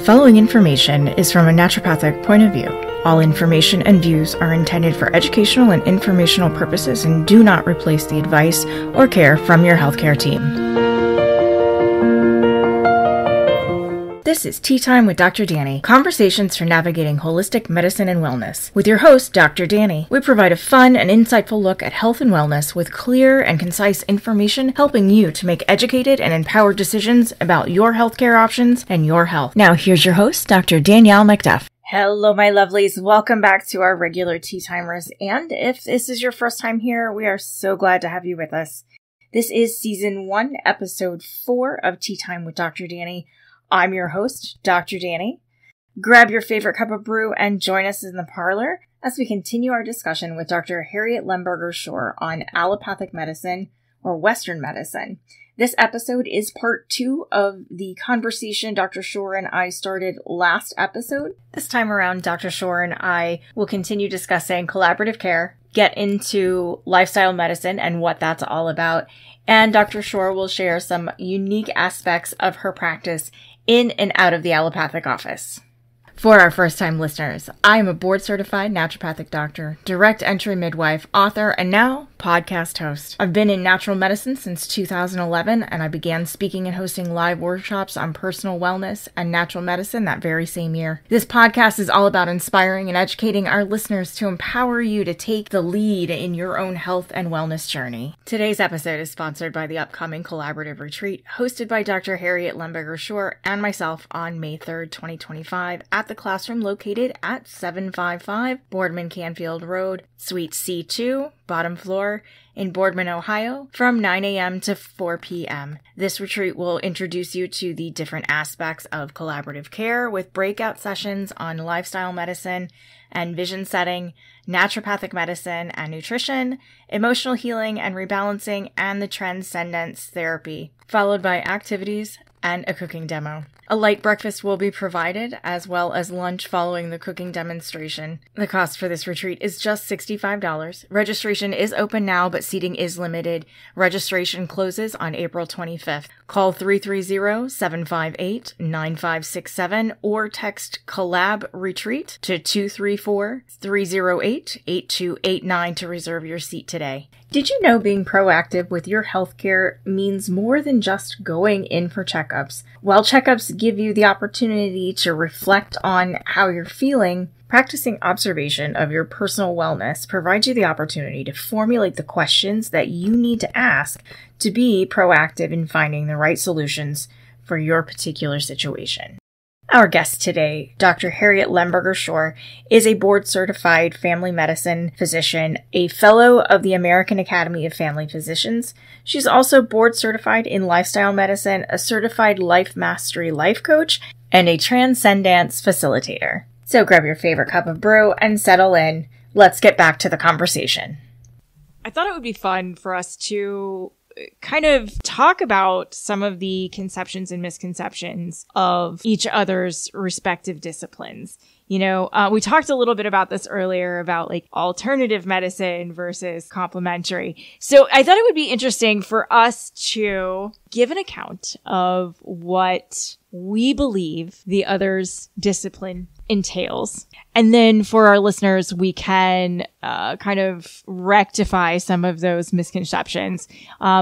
following information is from a naturopathic point of view. All information and views are intended for educational and informational purposes and do not replace the advice or care from your healthcare team. This is Tea Time with Dr. Danni, conversations for navigating holistic medicine and wellness. With your host, Dr. Danni, we provide a fun and insightful look at health and wellness with clear and concise information helping you to make educated and empowered decisions about your healthcare options and your health. Now, here's your host, Dr. Danielle McDuff. Hello, my lovelies. Welcome back to our regular Tea Timers. And if this is your first time here, we are so glad to have you with us. This is Season 1, Episode 4 of Tea Time with Dr. Danni. I'm your host, Dr. Danni. Grab your favorite cup of brew and join us in the parlor as we continue our discussion with Dr. Harriet Lemberger Schor on allopathic medicine or Western medicine. This episode is part 2 of the conversation Dr. Schor and I started last episode. This time around, Dr. Schor and I will continue discussing collaborative care, get into lifestyle medicine and what that's all about, and Dr. Schor will share some unique aspects of her practice in and out of the allopathic office. For our first-time listeners, I am a board-certified naturopathic doctor, direct entry midwife, author, and now podcast host. I've been in natural medicine since 2011, and I began speaking and hosting live workshops on personal wellness and natural medicine that very same year. This podcast is all about inspiring and educating our listeners to empower you to take the lead in your own health and wellness journey. Today's episode is sponsored by the upcoming collaborative retreat hosted by Dr. Harriet Lemberger Schor and myself on May 3rd, 2025 at the classroom located at 755 Boardman Canfield Road, Suite C2, bottom floor, in Boardman, Ohio, from 9 a.m. to 4 p.m. This retreat will introduce you to the different aspects of collaborative care with breakout sessions on lifestyle medicine and vision setting, naturopathic medicine and nutrition, emotional healing and rebalancing, and the transcendence therapy, followed by activities and a cooking demo. A light breakfast will be provided, as well as lunch following the cooking demonstration. The cost for this retreat is just $65. Registration is open now, but seating is limited. Registration closes on April 25th. Call 330-758-9567 or text Collab Retreat to 234-308-8289 to reserve your seat today. Did you know being proactive with your healthcare means more than just going in for checkups? While checkups give you the opportunity to reflect on how you're feeling, practicing observation of your personal wellness provides you the opportunity to formulate the questions that you need to ask to be proactive in finding the right solutions for your particular situation. Our guest today, Dr. Harriet Lemberger Schor, is a board-certified family medicine physician, a fellow of the American Academy of Family Physicians. She's also board-certified in lifestyle medicine, a certified life mastery life coach, and a transcendence facilitator. So grab your favorite cup of brew and settle in. Let's get back to the conversation. I thought it would be fun for us to kind of talk about some of the conceptions and misconceptions of each other's respective disciplines. You know, we talked a little bit about this earlier about like alternative medicine versus complementary. So I thought it would be interesting for us to give an account of what we believe the other's discipline entails. And then for our listeners, we can kind of rectify some of those misconceptions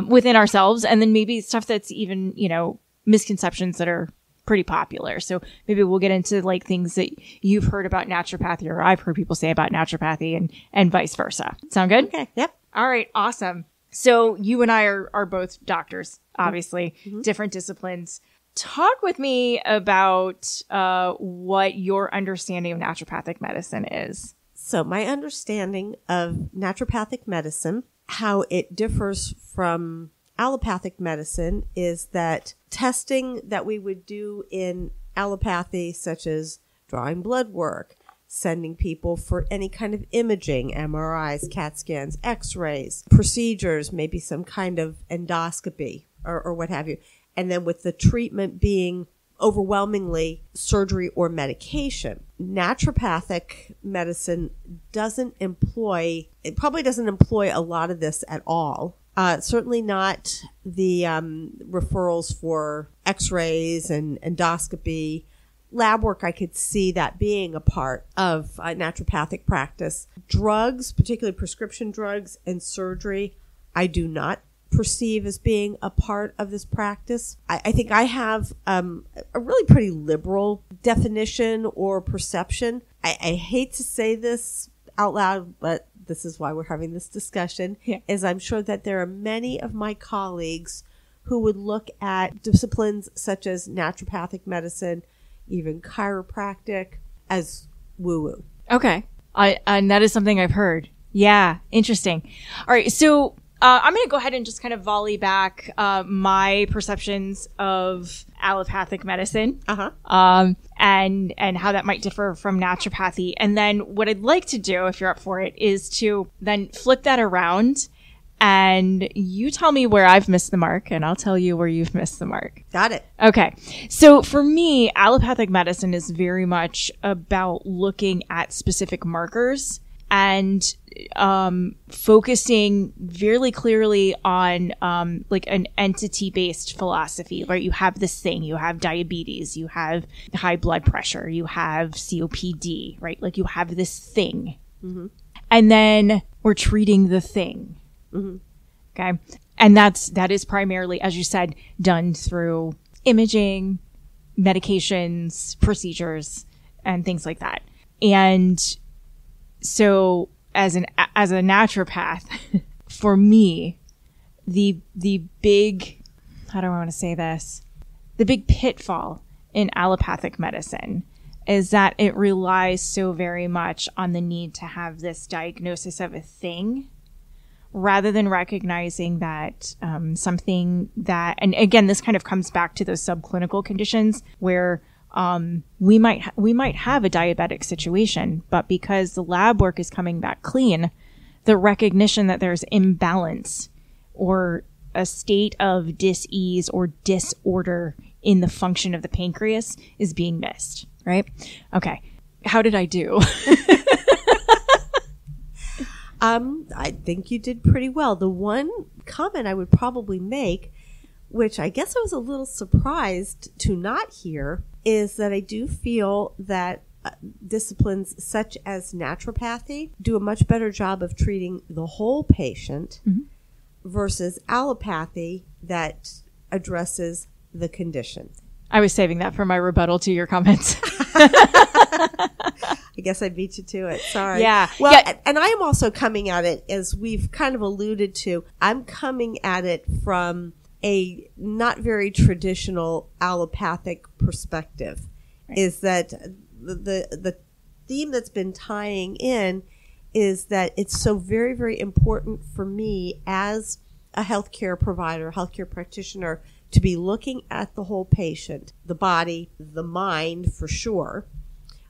within ourselves, and then maybe stuff that's even, you know, misconceptions that are pretty popular. So maybe we'll get into like things that you've heard about naturopathy or I've heard people say about naturopathy and vice versa. Sound good? Okay. Yep. All right. Awesome. So you and I are both doctors, obviously, different disciplines. Talk with me about what your understanding of naturopathic medicine is. So my understanding of naturopathic medicine, how it differs from allopathic medicine, is that testing that we would do in allopathy, such as drawing blood work, sending people for any kind of imaging, MRIs, CAT scans, X-rays, procedures, maybe some kind of endoscopy or what have you. And then with the treatment being overwhelmingly surgery or medication. Naturopathic medicine probably doesn't employ a lot of this at all. Certainly not the referrals for X-rays and endoscopy, lab work, I could see that being a part of naturopathic practice. Drugs, particularly prescription drugs and surgery, I do not perceive as being a part of this practice. I think I have a really pretty liberal definition or perception. I hate to say this out loud, but this is why we're having this discussion, is I'm sure that there are many of my colleagues who would look at disciplines such as naturopathic medicine, even chiropractic, as woo-woo. Okay. And that is something I've heard. Yeah. Interesting. All right. So I'm going to go ahead and just kind of volley back my perceptions of allopathic medicine and how that might differ from naturopathy. And then what I'd like to do, if you're up for it, is to then flip that around and you tell me where I've missed the mark and I'll tell you where you've missed the mark. Got it. Okay. So for me, allopathic medicine is very much about looking at specific markers and focusing very clearly on like an entity-based philosophy, right? You have this thing, you have diabetes, you have high blood pressure, you have COPD, right? Like you have this thing. Mm-hmm. And then we're treating the thing. Mm-hmm. Okay. And that is primarily, as you said, done through imaging, medications, procedures, and things like that. And so as a naturopath, for me, the big, how do I want to say this? The big pitfall in allopathic medicine is that it relies so very much on the need to have this diagnosis of a thing rather than recognizing that something that, and again, this kind of comes back to those subclinical conditions where we might have a diabetic situation, but because the lab work is coming back clean, the recognition that there's imbalance or a state of dis-ease or disorder in the function of the pancreas is being missed, right? Okay. How did I do? I think you did pretty well. The one comment I would probably make, which I guess I was a little surprised to not hear, is that I do feel that disciplines such as naturopathy do a much better job of treating the whole patient versus allopathy that addresses the condition. I was saving that for my rebuttal to your comments. I guess I beat you to it. Sorry. Yeah. Well, yeah. And I am also coming at it, as we've kind of alluded to, I'm coming at it from a not very traditional allopathic perspective. Right. Is that the theme that's been tying in is that it's so very, very important for me as a healthcare provider, healthcare practitioner, to be looking at the whole patient, the body, the mind for sure.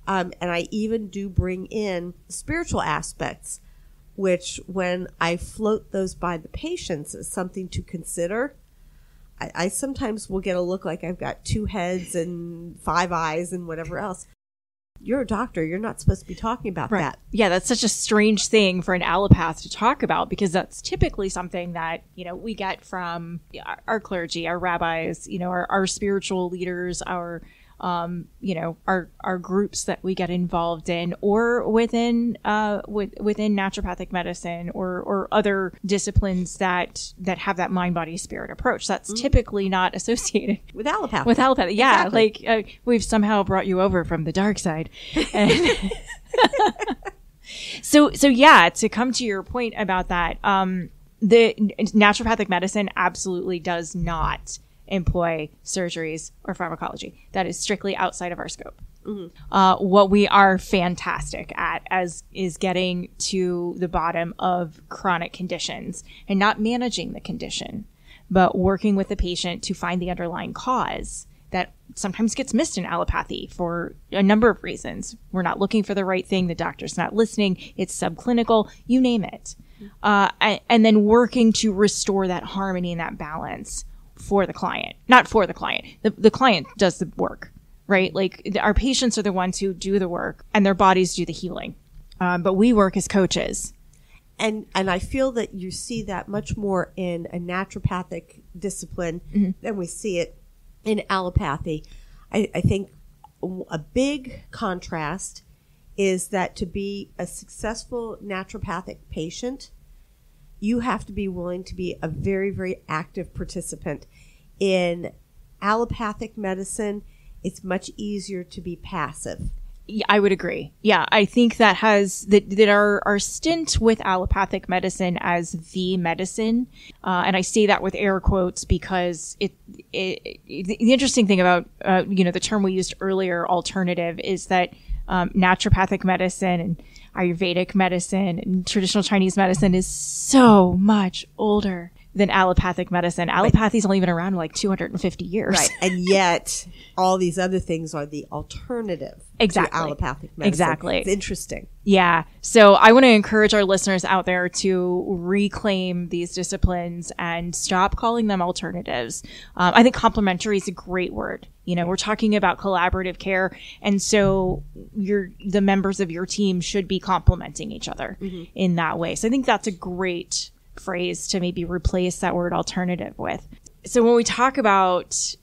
And I even do bring in spiritual aspects, which when I float those by the patients is something to consider. I sometimes will get a look like I've got 2 heads and 5 eyes and whatever else. You're a doctor. You're not supposed to be talking about that. Yeah, that's such a strange thing for an allopath to talk about, because that's typically something that, we get from our clergy, our rabbis, our spiritual leaders, our groups that we get involved in, or within naturopathic medicine or other disciplines that have that mind, body, spirit approach. That's typically not associated with allopathy. With allopathy, yeah. Exactly. Like we've somehow brought you over from the dark side. And so yeah, to come to your point about that, the naturopathic medicine absolutely does not employ surgeries or pharmacology. That is strictly outside of our scope. Mm-hmm. What we are fantastic at is getting to the bottom of chronic conditions and not managing the condition, but working with the patient to find the underlying cause that sometimes gets missed in allopathy for a number of reasons. We're not looking for the right thing. The doctor's not listening. It's subclinical, you name it. And then working to restore that harmony and that balance for the client, not for the client. The client does the work, right? Like our patients are the ones who do the work and their bodies do the healing. But we work as coaches. And I feel that you see that much more in a naturopathic discipline than we see it in allopathy. I think a big contrast is that to be a successful naturopathic patient, you have to be willing to be a very, very active participant. In allopathic medicine, it's much easier to be passive. Yeah, I would agree. Yeah, I think that our stint with allopathic medicine as the medicine, and I say that with air quotes because the interesting thing about the term we used earlier, alternative, is that naturopathic medicine and Ayurvedic medicine and traditional Chinese medicine is so much older than allopathic medicine. Allopathy's only been around like 250 years. Right. And yet all these other things are the alternative to allopathic medicine. Exactly. It's interesting. Yeah. So I want to encourage our listeners out there to reclaim these disciplines and stop calling them alternatives. I think complementary is a great word. We're talking about collaborative care. And so the members of your team should be complementing each other in that way. So I think that's a great phrase to maybe replace that word alternative with. So when we talk about,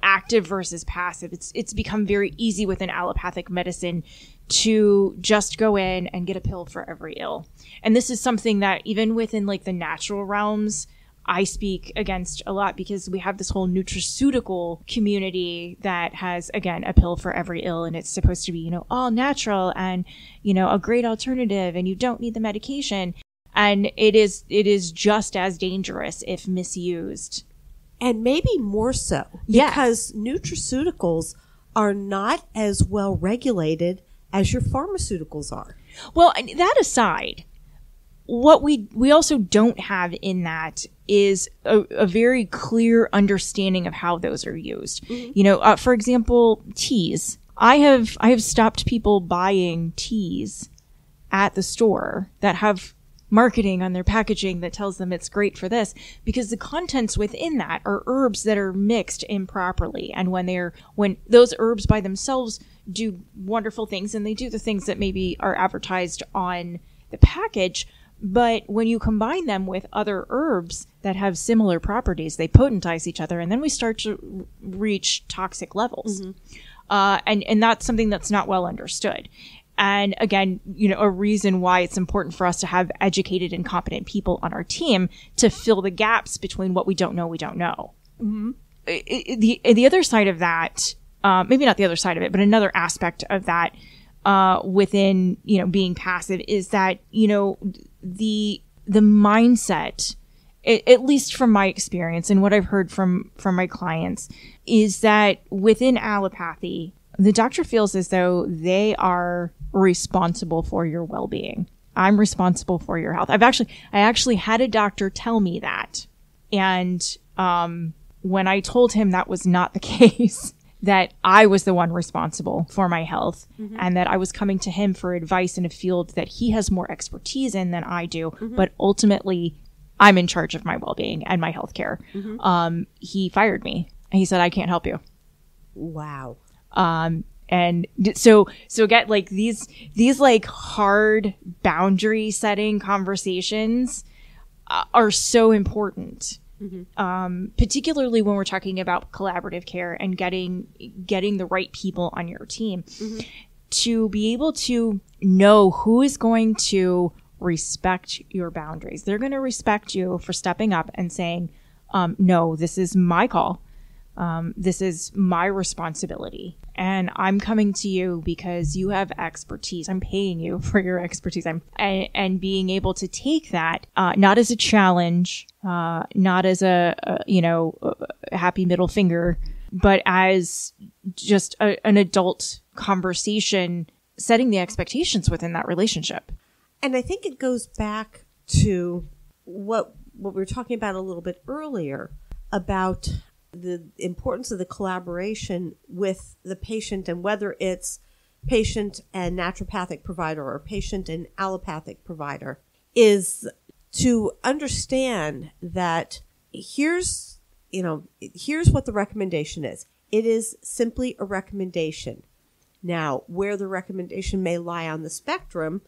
active versus passive, it's become very easy within allopathic medicine to just go in and get a pill for every ill. And this is something that even within like the natural realms, I speak against a lot because we have this whole nutraceutical community that has, again, a pill for every ill, and it's supposed to be, all natural and, a great alternative, and you don't need the medication. And it is just as dangerous if misused. And maybe more so. Because nutraceuticals are not as well regulated as your pharmaceuticals are. Well, that aside, what we also don't have in that is a very clear understanding of how those are used. For example, teas. I have stopped people buying teas at the store that have marketing on their packaging that tells them it's great for this, because the contents within that are herbs that are mixed improperly. And when those herbs by themselves do wonderful things, and they do the things that maybe are advertised on the package, but when you combine them with other herbs that have similar properties, they potentize each other, and then we start to reach toxic levels. And that's something that's not well understood. And again, a reason why it's important for us to have educated and competent people on our team to fill the gaps between what we don't know. The other side of that, maybe not the other side of it, but another aspect of that within, being passive is that, the mindset, at least from my experience and what I've heard from my clients, is that within allopathy, the doctor feels as though they are responsible for your well-being. I'm responsible for your health. I actually had a doctor tell me that. And when I told him that was not the case, that I was the one responsible for my health, and that I was coming to him for advice in a field that he has more expertise in than I do, but ultimately I'm in charge of my well-being and my health care. He fired me and he said, I can't help you. Wow. And so get like these like hard boundary setting conversations are so important. Particularly when we're talking about collaborative care and getting the right people on your team, to be able to know who is going to respect your boundaries. They're going to respect you for stepping up and saying, no, this is my call. This is my responsibility, and I'm coming to you because you have expertise. I'm paying you for your expertise. And being able to take that, not as a challenge, not as a happy middle finger, but as just an adult conversation, setting the expectations within that relationship. And I think it goes back to what we were talking about a little bit earlier about the importance of the collaboration with the patient, and whether it's patient and naturopathic provider or patient and allopathic provider, is to understand that here's what the recommendation is. It is simply a recommendation. Now, where the recommendation may lie on the spectrum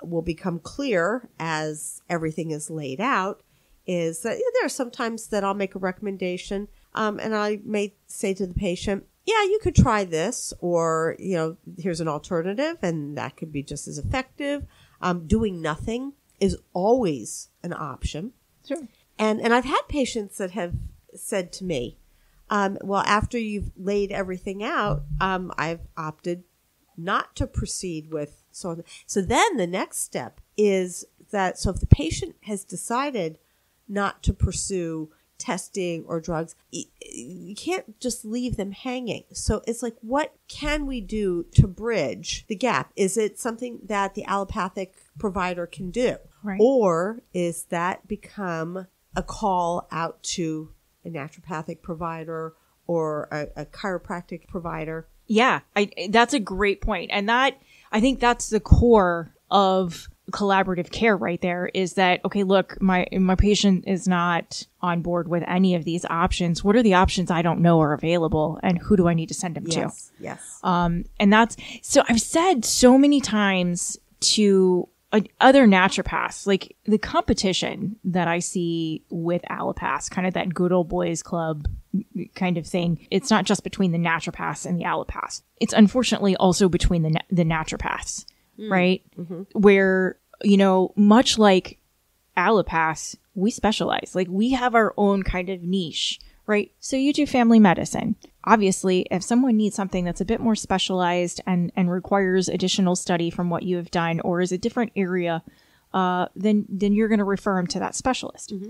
will become clear as everything is laid out, is that there are some times that I'll make a recommendation, and I may say to the patient, yeah, you could try this, or, here's an alternative, and that could be just as effective. Doing nothing is always an option. Sure. And I've had patients that have said to me, well, after you've laid everything out, I've opted not to proceed with so on. So then the next step is that, so if the patient has decided not to pursue testing or drugs, you can't just leave them hanging. So it's like, what can we do to bridge the gap? Is it something that the allopathic provider can do? Right. Or is that become a call out to a naturopathic provider or a chiropractic provider? Yeah, that's a great point. And I think that's the core of collaborative care right there, is that, okay, look, my patient is not on board with any of these options. What are the options I don't know are available, and who do I need to send them to? Yes. And that's, so I've said so many times to other naturopaths, like the competition that I see with allopaths, kind of that good old boys club kind of thing. It's not just between the naturopaths and the allopaths. It's unfortunately also between the naturopaths, right? Mm-hmm. Where, much like allopaths, we specialize. Like, we have our own kind of niche, right? So you do family medicine. Obviously, if someone needs something that's a bit more specialized and requires additional study from what you have done, or is a different area, then you're going to refer them to that specialist. Mm-hmm.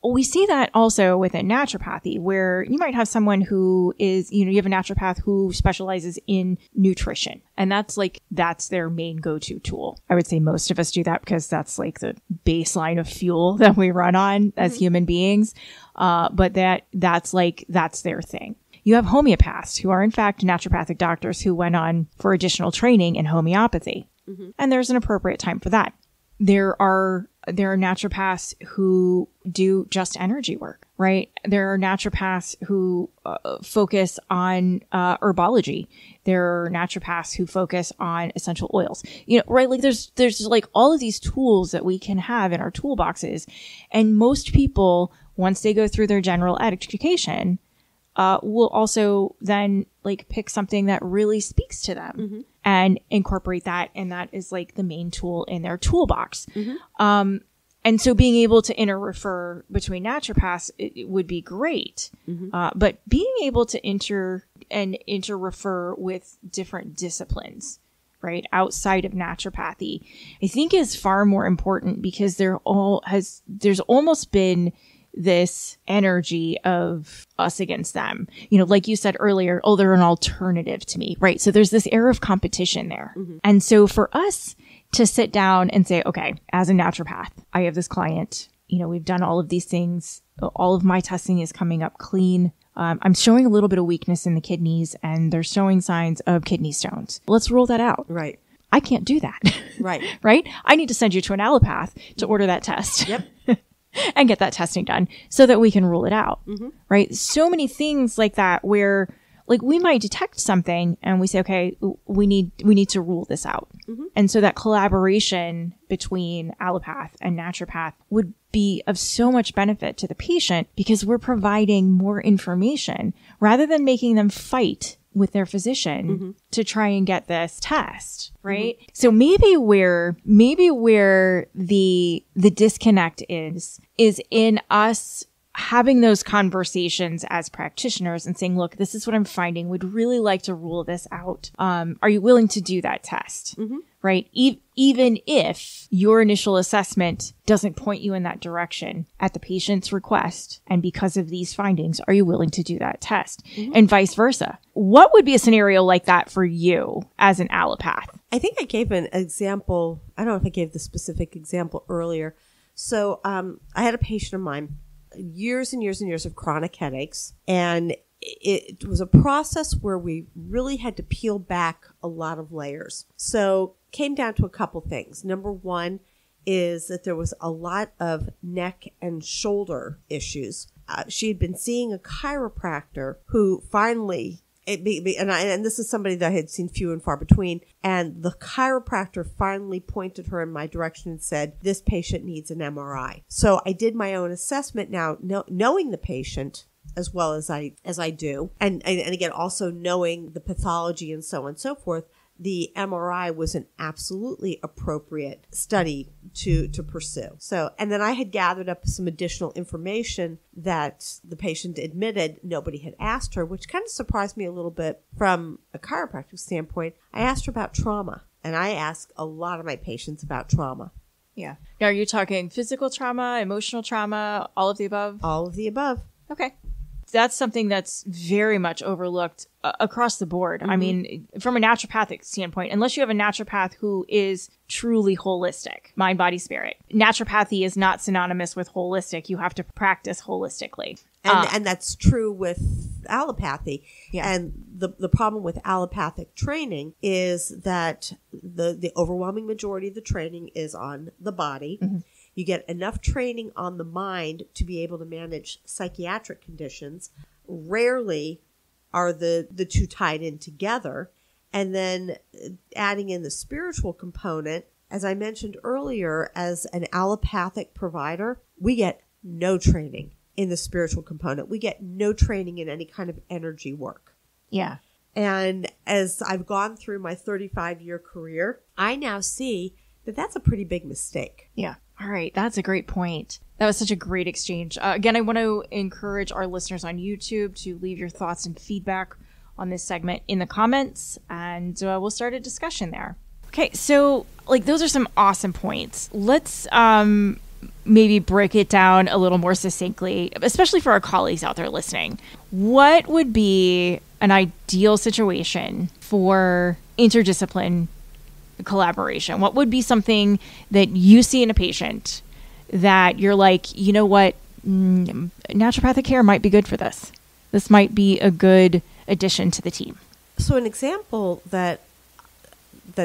We see that also within naturopathy, where you might have someone who is, you have a naturopath who specializes in nutrition, and that's their main go-to tool. I would say most of us do that because that's like the baseline of fuel that we run on as human beings. But that's their thing. You have homeopaths who are in fact naturopathic doctors who went on for additional training in homeopathy. Mm-hmm. And there's an appropriate time for that. There are naturopaths who do just energy work, right? There are naturopaths who focus on herbology. There are naturopaths who focus on essential oils. Right? Like there's like all of these tools that we can have in our toolboxes. And most people, once they go through their general education, will also then like pick something that really speaks to them and incorporate that. And that is like the main tool in their toolbox. Mm-hmm. And so being able to interrefer between naturopaths, it would be great. Mm-hmm. But being able to interrefer with different disciplines, right, outside of naturopathy, I think is far more important, because there's almost been this energy of us against them. Like you said earlier, they're an alternative to me, right? So there's this air of competition there. Mm-hmm. And so for us to sit down and say, okay, as a naturopath, I have this client, we've done all of these things. All of my testing is coming up clean. I'm showing a little bit of weakness in the kidneys, and they're showing signs of kidney stones. Let's rule that out. Right. I can't do that. Right. Right? I need to send you to an allopath to order that test. Yep. And get that testing done so that we can rule it out. Mm-hmm. Right? So many things like that, where like we might detect something and we say, okay, we need to rule this out. Mm-hmm. And so that collaboration between allopath and naturopath would be of so much benefit to the patient, because we're providing more information rather than making them fight with their physician to try and get this test, right? Mm-hmm. So maybe where the disconnect is in us having those conversations as practitioners and saying, look, this is what I'm finding. Would really like to rule this out. Are you willing to do that test? Mm-hmm. Right? Even if your initial assessment doesn't point you in that direction at the patient's request, and because of these findings, are you willing to do that test? Mm-hmm. And vice versa. What would be a scenario like that for you as an allopath? I think I gave an example. I don't know if I gave the specific example earlier. So I had a patient of mine, years and years and years of chronic headaches, and it was a process where we really had to peel back a lot of layers. So came down to a couple things. Number one is that there was a lot of neck and shoulder issues. She had been seeing a chiropractor who finally, and this is somebody that I had seen few and far between, and the chiropractor finally pointed her in my direction and said, this patient needs an MRI. So I did my own assessment now, knowing the patient, as well as I do. And again, also knowing the pathology and so on and so forth, the MRI was an absolutely appropriate study to pursue. So, and then I had gathered up some additional information that the patient admitted nobody had asked her, which kind of surprised me a little bit from a chiropractic standpoint. I asked her about trauma, and I ask a lot of my patients about trauma. Yeah. Now, are you talking physical trauma, emotional trauma, all of the above? All of the above. Okay. That's something that's very much overlooked across the board. Mm-hmm. I mean, from a naturopathic standpoint, unless you have a naturopath who is truly holistic, mind, body, spirit. Naturopathy is not synonymous with holistic. You have to practice holistically. And that's true with allopathy. Yeah. And the problem with allopathic training is that the overwhelming majority of the training is on the body. Mm-hmm. You get enough training on the mind to be able to manage psychiatric conditions. Rarely are the two tied in together. And then adding in the spiritual component, as I mentioned earlier, as an allopathic provider, we get no training in the spiritual component. We get no training in any kind of energy work. Yeah. And as I've gone through my 35-year career, I now see that that's a pretty big mistake. Yeah. All right. That's a great point. That was such a great exchange. Again, I want to encourage our listeners on YouTube to leave your thoughts and feedback on this segment in the comments, and we'll start a discussion there. Okay. So those are some awesome points. Let's maybe break it down a little more succinctly, especially for our colleagues out there listening. What would be an ideal situation for interdiscipline collaboration? What would be something that you see in a patient that you're like, you know what, naturopathic care might be good for this. This might be a good addition to the team. So an example that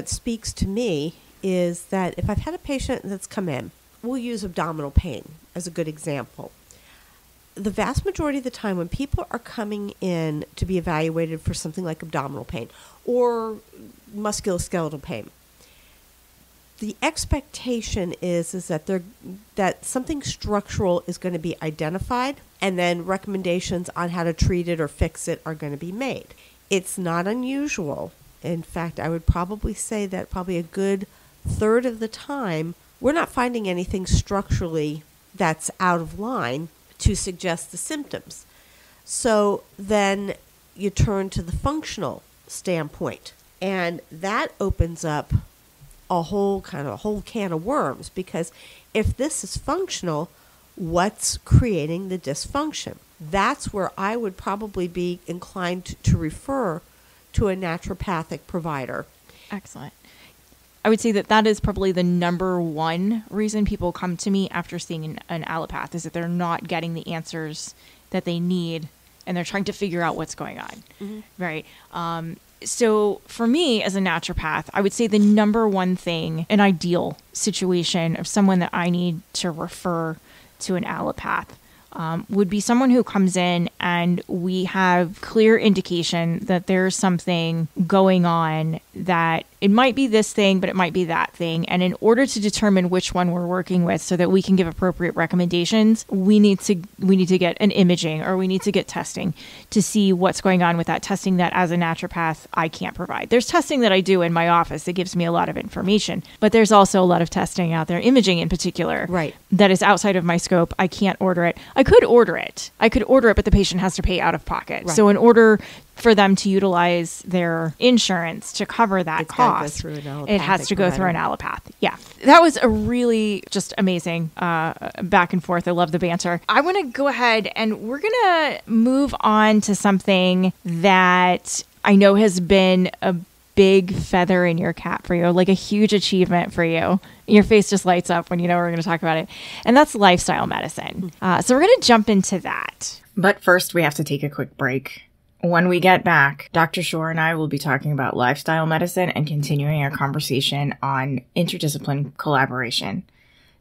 speaks to me is that if I've had a patient that's come in, we'll use abdominal pain as a good example. The vast majority of the time when people are coming in to be evaluated for something like abdominal pain or musculoskeletal pain, the expectation is that something structural is going to be identified, and then recommendations on how to treat it or fix it are going to be made. It's not unusual. In fact, I would probably say that probably a good third of the time, we're not finding anything structurally that's out of line to suggest the symptoms. So then you turn to the functional standpoint, and that opens up a whole can of worms, because if this is functional, what's creating the dysfunction? That's where I would probably be inclined to refer to a naturopathic provider. Excellent. I would say that is probably the number one reason people come to me after seeing an allopath, is that they're not getting the answers that they need, and they're trying to figure out what's going on. Mm-hmm. Right. So for me as a naturopath, I would say the number one thing, an ideal situation of someone that I need to refer to an allopath, would be someone who comes in and we have clear indication that there's something going on, that it might be this thing, but it might be that thing. And in order to determine which one we're working with so that we can give appropriate recommendations, we need to get an imaging, or we need to get testing to see what's going on with that testing that as a naturopath, I can't provide. There's testing that I do in my office that gives me a lot of information, but there's also a lot of testing out there, imaging in particular, right, that is outside of my scope. I can't order it. I could order it, but the patient has to pay out of pocket. Right. So in order for them to utilize their insurance to cover that cost, it has to go through an allopath. Yeah. That was a really just amazing back and forth. I love the banter. I want to go ahead and we're going to move on to something that I know has been a big feather in your cap for you, like a huge achievement for you. Your face just lights up when you know we're going to talk about it. And that's lifestyle medicine. So we're going to jump into that. But first, we have to take a quick break. When we get back, Dr. Schor and I will be talking about lifestyle medicine and continuing our conversation on interdiscipline collaboration.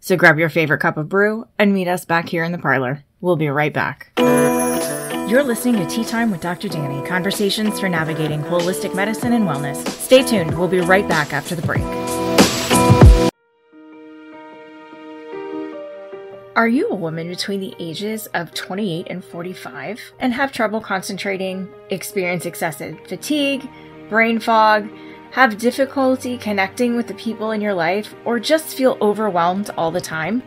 So grab your favorite cup of brew and meet us back here in the parlor. We'll be right back. You're listening to Tea Time with Dr. Danni, conversations for navigating holistic medicine and wellness. Stay tuned. We'll be right back after the break. Are you a woman between the ages of 28 and 45 and have trouble concentrating, experience excessive fatigue, brain fog, have difficulty connecting with the people in your life, or just feel overwhelmed all the time?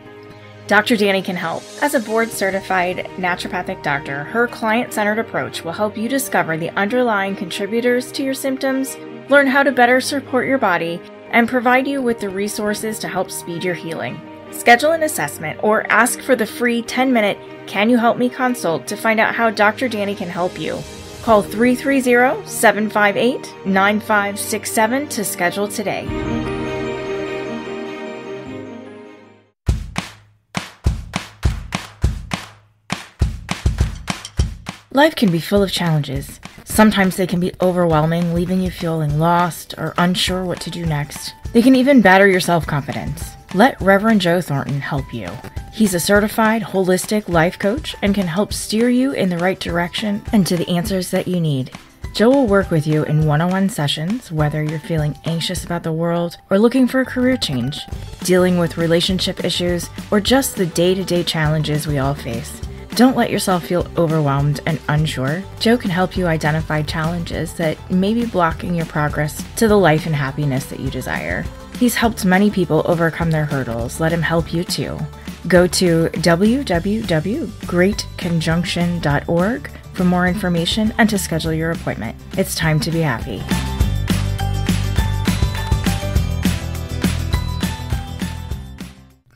Dr. Danni can help. As a board-certified naturopathic doctor, her client-centered approach will help you discover the underlying contributors to your symptoms, learn how to better support your body, and provide you with the resources to help speed your healing. Schedule an assessment or ask for the free 10-minute Can You Help Me consult to find out how Dr. Danni can help you. Call 330-758-9567 to schedule today. Life can be full of challenges. Sometimes they can be overwhelming, leaving you feeling lost or unsure what to do next. They can even batter your self-confidence. Let Reverend Joe Thornton help you. He's a certified holistic life coach and can help steer you in the right direction and to the answers that you need. Joe will work with you in one-on-one sessions, whether you're feeling anxious about the world or looking for a career change, dealing with relationship issues, or just the day-to-day challenges we all face. Don't let yourself feel overwhelmed and unsure. Joe can help you identify challenges that may be blocking your progress to the life and happiness that you desire. He's helped many people overcome their hurdles. Let him help you too. Go to www.greatconjunction.org for more information and to schedule your appointment. It's time to be happy.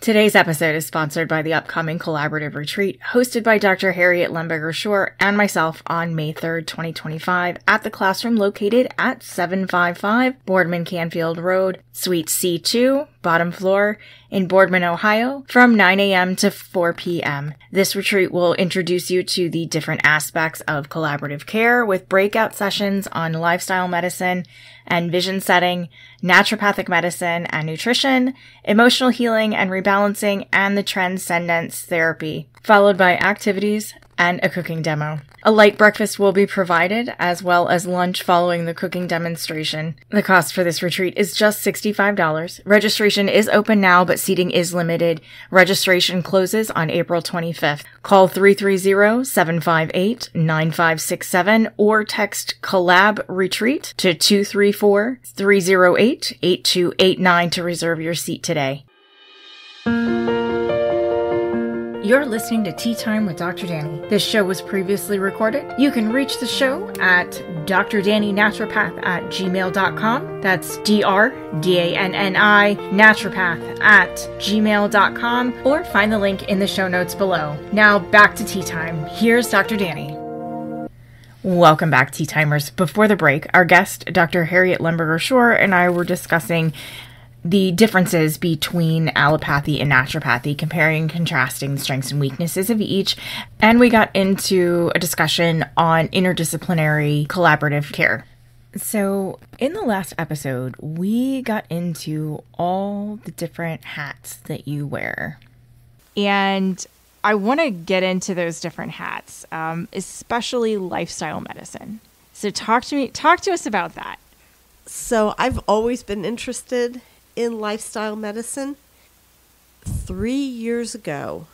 Today's episode is sponsored by the upcoming collaborative retreat hosted by Dr. Harriet Lemberger Schor and myself on May 3rd, 2025 at the classroom located at 755 Boardman Canfield Road, Suite C2, bottom floor in Boardman, Ohio, from 9 a.m. to 4 p.m. This retreat will introduce you to the different aspects of collaborative care with breakout sessions on lifestyle medicine and vision setting, naturopathic medicine and nutrition, emotional healing and rebalancing, and the transcendence therapy, followed by activities and a cooking demo. A light breakfast will be provided, as well as lunch following the cooking demonstration. The cost for this retreat is just $65. Registration is open now, but seating is limited. Registration closes on April 25th. Call 330-758-9567 or text Collab Retreat to 234-308-8289 to reserve your seat today. You're listening to Tea Time with Dr. Danni. This show was previously recorded. You can reach the show at drdannynaturopath@gmail.com. That's DRDANNI naturopath@gmail.com, or find the link in the show notes below. Now back to Tea Time. Here's Dr. Danni. Welcome back, Tea Timers. Before the break, our guest, Dr. Harriet Lemberger Schor, and I were discussing the differences between allopathy and naturopathy, comparing and contrasting the strengths and weaknesses of each, and we got into a discussion on interdisciplinary collaborative care. So in the last episode, we got into all the different hats that you wear. And I want to get into those different hats, especially lifestyle medicine. So talk to us about that. So I've always been interested in lifestyle medicine. 3 years ago,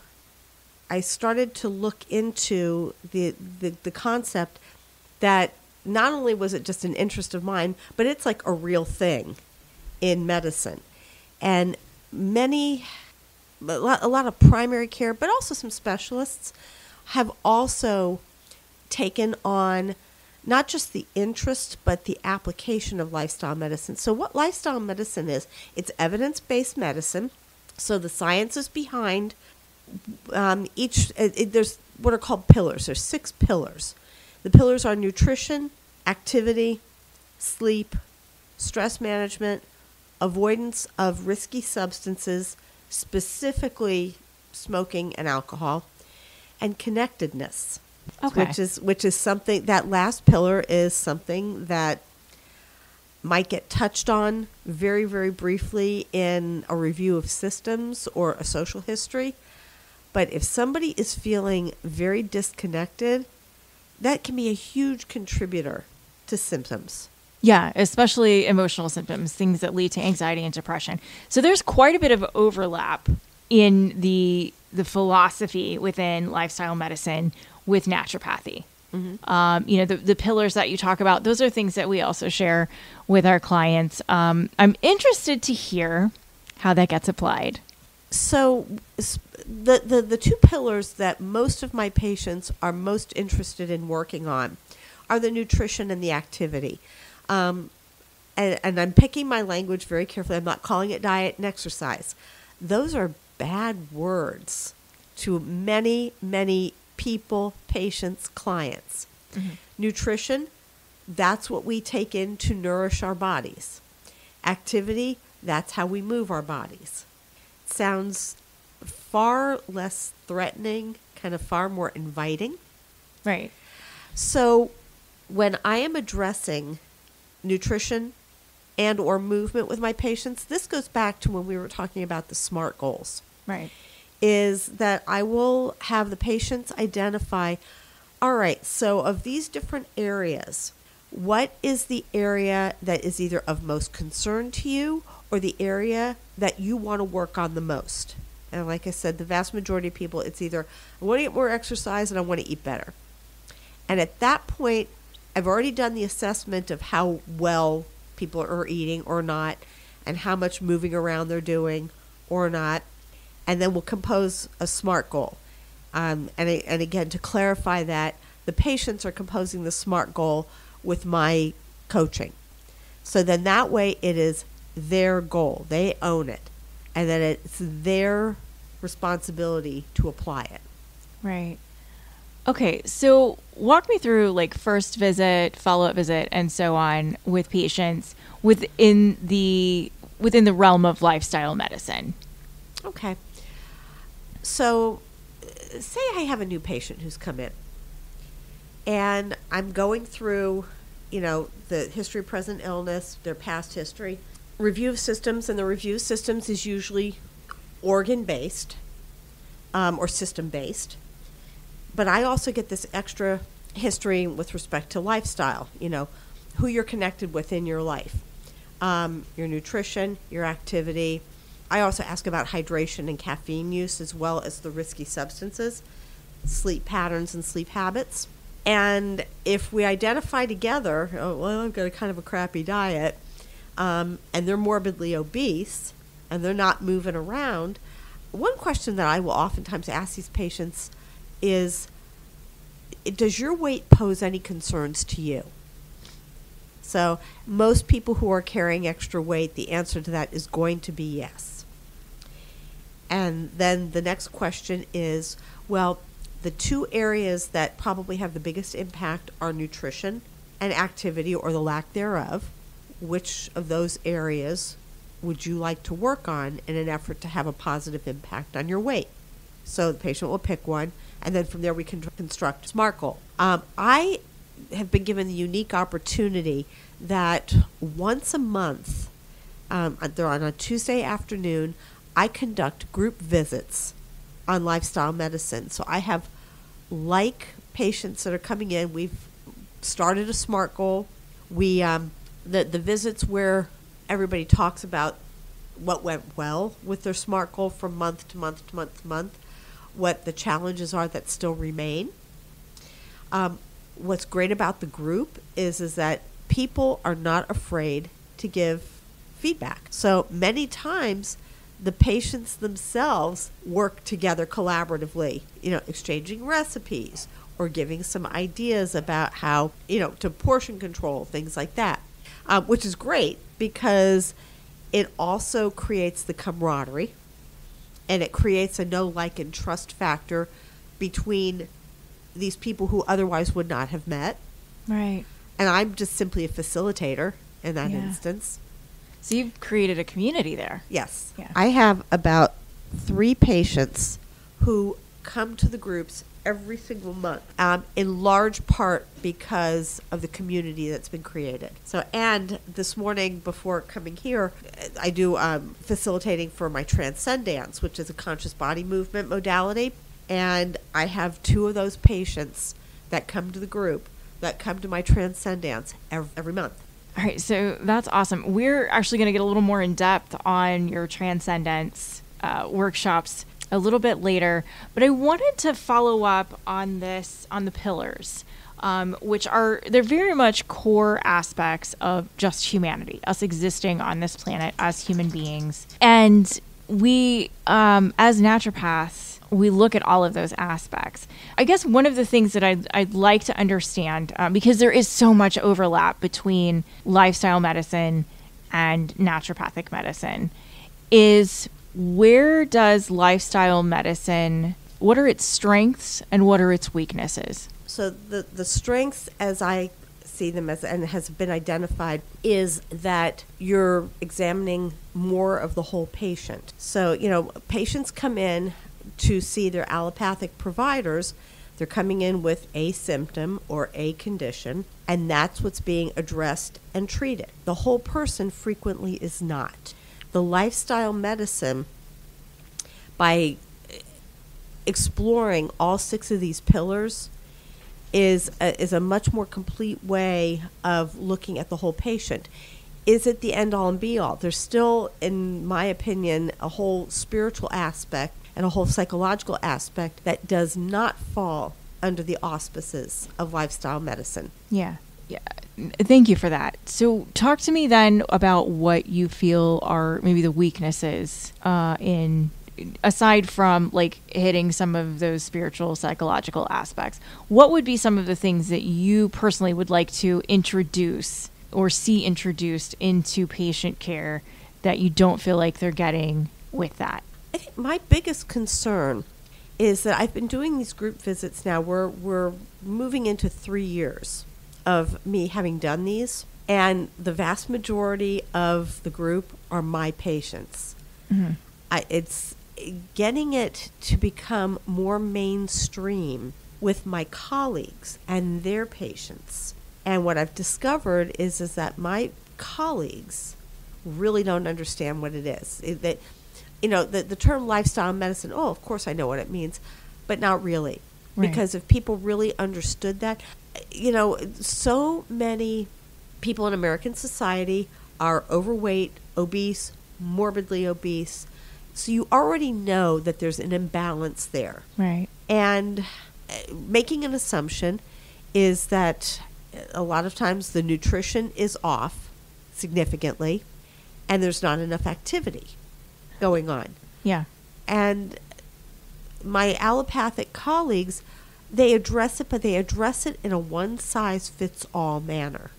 I started to look into the concept that not only was it just an interest of mine, but it's like a real thing in medicine. And a lot of primary care, but also some specialists have also taken on not just the interest, but the application of lifestyle medicine. So what lifestyle medicine is, it's evidence-based medicine. So the science is behind there's what are called pillars. There's 6 pillars. The pillars are nutrition, activity, sleep, stress management, avoidance of risky substances, specifically smoking and alcohol, and connectedness. Okay. Which is something, that last pillar is something that might get touched on very, very briefly in a review of systems or a social history. But if somebody is feeling very disconnected, that can be a huge contributor to symptoms. Yeah, especially emotional symptoms, things that lead to anxiety and depression. So there's quite a bit of overlap in the philosophy within lifestyle medicine with naturopathy. The pillars that you talk about, those are things that we also share with our clients. I'm interested to hear how that gets applied. So the two pillars that most of my patients are most interested in working on are the nutrition and the activity. And I'm picking my language very carefully. I'm not calling it diet and exercise. Those are bad words to many, many people, patients, clients. Nutrition, that's what we take in to nourish our bodies. Activity, that's how we move our bodies. Sounds far less threatening, kind of far more inviting. Right. So when I am addressing nutrition and or movement with my patients, this goes back to when we were talking about the SMART goals. Right. Is that I will have the patients identify, all right, so of these different areas, what is the area that is either of most concern to you or the area that you want to work on the most? And like I said, the vast majority of people, it's either I want to get more exercise and I want to eat better. And at that point, I've already done the assessment of how well people are eating or not and how much moving around they're doing or not. And then we'll compose a SMART goal. And again, to clarify that, the patients are composing the SMART goal with my coaching. So then that way it is their goal. They own it. And then it's their responsibility to apply it. Right. Okay, so walk me through like first visit, follow-up visit, and so on with patients within the realm of lifestyle medicine. Okay. So say I have a new patient who's come in and I'm going through, the history of present illness, their past history, review of systems, and the review of systems is usually organ-based or system-based. But I also get this extra history with respect to lifestyle, who you're connected with in your life, your nutrition, your activity. I also ask about hydration and caffeine use as well as the risky substances, sleep patterns and sleep habits. And if we identify together, I've got a kind of a crappy diet, and they're morbidly obese and they're not moving around, one question that I will oftentimes ask these patients is, does your weight pose any concerns to you? So most people who are carrying extra weight, the answer to that is going to be yes. And then the next question is, well, the two areas that probably have the biggest impact are nutrition and activity or the lack thereof. Which of those areas would you like to work on in an effort to have a positive impact on your weight? So the patient will pick one, and then from there we can construct a SMART goal. I have been given the unique opportunity that once a month, they're on a Tuesday afternoon, I conduct group visits on lifestyle medicine. So I have patients that are coming in. We've started a SMART goal. We the visits where everybody talks about what went well with their SMART goal from month to month to month to month, what the challenges are that still remain. What's great about the group is that people are not afraid to give feedback. So many times the patients themselves work together collaboratively, exchanging recipes or giving some ideas about how, to portion control, things like that, which is great because it also creates the camaraderie and it creates a know, like, and trust factor between these people who otherwise would not have met. Right. And I'm just simply a facilitator in that instance. So you've created a community there. Yes. Yeah. I have about 3 patients who come to the groups every single month, in large part because of the community that's been created. So, and this morning before coming here, I do facilitating for my Transcendence, which is a conscious body movement modality. And I have 2 of those patients that come to the group, that come to my Transcendence every month. All right, so that's awesome. We're actually going to get a little more in depth on your Transcendence workshops a little bit later, but I wanted to follow up on this, on the pillars, which they're very much core aspects of just humanity, us existing on this planet as human beings. And we, as naturopaths, we look at all of those aspects. I guess one of the things that I'd like to understand, because there is so much overlap between lifestyle medicine and naturopathic medicine, is where does lifestyle medicine, what are its strengths and what are its weaknesses? So the strengths, as I see them as, and has been identified, is that you're examining more of the whole patient. So, patients come in to see their allopathic providers. They're coming in with a symptom or a condition, and that's what's being addressed and treated. The whole person frequently is not. The lifestyle medicine, by exploring all 6 of these pillars, is a much more complete way of looking at the whole patient. Is it the end all and be all? There's still, in my opinion, a whole spiritual aspect and a whole psychological aspect that does not fall under the auspices of lifestyle medicine. Yeah. Thank you for that. So talk to me then about what you feel are maybe the weaknesses in, aside from like hitting some of those spiritual, psychological aspects. What would be some of the things that you personally would like to introduce or see introduced into patient care that you don't feel like they're getting with that? I think my biggest concern is that I've been doing these group visits now. We're moving into 3 years of me having done these, and the vast majority of the group are my patients. Mm-hmm. It's getting it to become more mainstream with my colleagues and their patients. And what I've discovered is that my colleagues really don't understand what it is. The term lifestyle medicine, of course I know what it means, but not really. Right. Because if people really understood that, so many people in American society are overweight, obese, morbidly obese. So you already know that there's an imbalance there. Right. And making an assumption is that a lot of times the nutrition is off significantly and there's not enough activity going on. Yeah. And my allopathic colleagues, they address it, but they address it in a one-size-fits-all manner.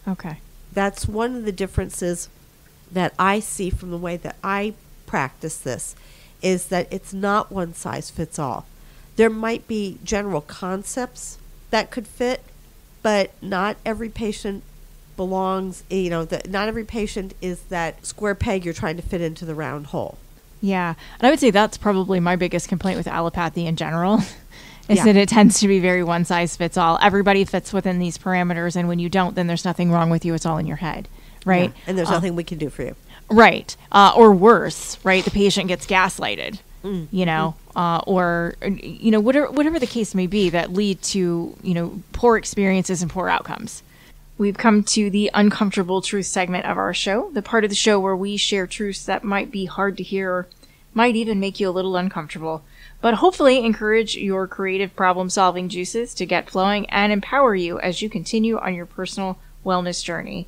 Okay. That's one of the differences that I see from the way that I practice this, is that it's not one size fits all. There might be general concepts that could fit, but not every patient belongs, not every patient is that square peg you're trying to fit into the round hole. Yeah. And I would say that's probably my biggest complaint with allopathy in general. Is that it tends to be very one size fits all. Everybody fits within these parameters, and when you don't, then there's nothing wrong with you. It's all in your head, right? Yeah. And there's nothing we can do for you. Right. Or worse, right? The patient gets gaslighted, or whatever the case may be that lead to, poor experiences and poor outcomes. We've come to the uncomfortable truth segment of our show, the part of the show where we share truths that might be hard to hear, or might even make you a little uncomfortable, but hopefully encourage your creative problem-solving juices to get flowing and empower you as you continue on your personal wellness journey.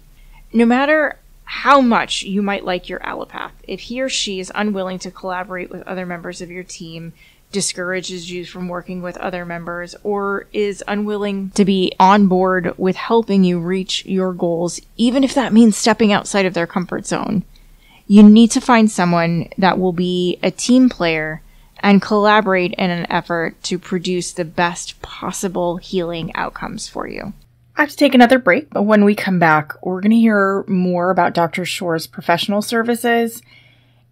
No matter how much you might like your allopath, if he or she is unwilling to collaborate with other members of your team, discourages you from working with other members, or is unwilling to be on board with helping you reach your goals, even if that means stepping outside of their comfort zone, you need to find someone that will be a team player and collaborate in an effort to produce the best possible healing outcomes for you. I have to take another break, but when we come back, we're going to hear more about Dr. Schor's professional services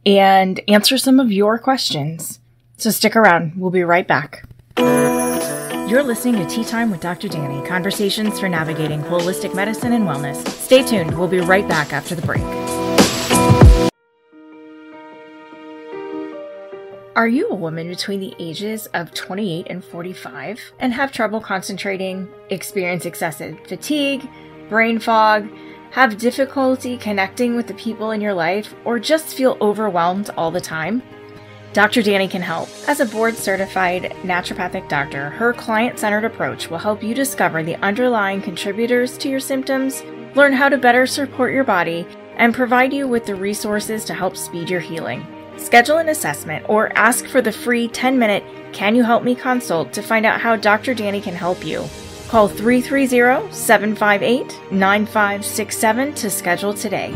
and answer some of your questions. So stick around. We'll be right back. You're listening to Tea Time with Dr. Danni, conversations for navigating holistic medicine and wellness. Stay tuned. We'll be right back after the break. Are you a woman between the ages of 28 and 45 and have trouble concentrating, experience excessive fatigue, brain fog, Have difficulty connecting with the people in your life, or just feel overwhelmed all the time? Dr. Danni can help. As a board-certified naturopathic doctor, her client-centered approach will help you discover the underlying contributors to your symptoms, learn how to better support your body, and provide you with the resources to help speed your healing. Schedule an assessment or ask for the free 10-minute Can You Help Me consult to find out how Dr. Danni can help you. Call 330-758-9567 to schedule today.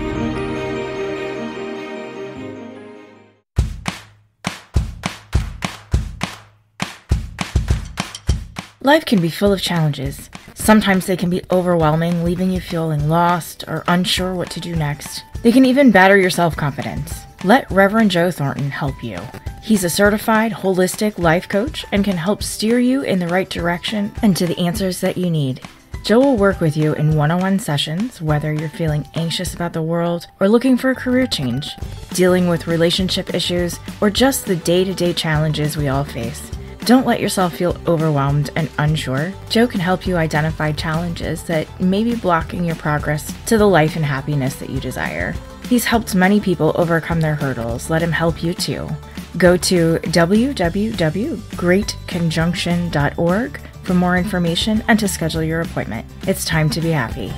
Life can be full of challenges. Sometimes they can be overwhelming, leaving you feeling lost or unsure what to do next. They can even batter your self-confidence. Let Reverend Joe Thornton help you. He's a certified holistic life coach and can help steer you in the right direction and to the answers that you need. Joe will work with you in one-on-one sessions, whether you're feeling anxious about the world or looking for a career change, dealing with relationship issues, or just the day-to-day challenges we all face. Don't let yourself feel overwhelmed and unsure. Joe can help you identify challenges that may be blocking your progress to the life and happiness that you desire. He's helped many people overcome their hurdles. Let him help you too. Go to www.greatconjunction.org for more information and to schedule your appointment. It's time to be happy.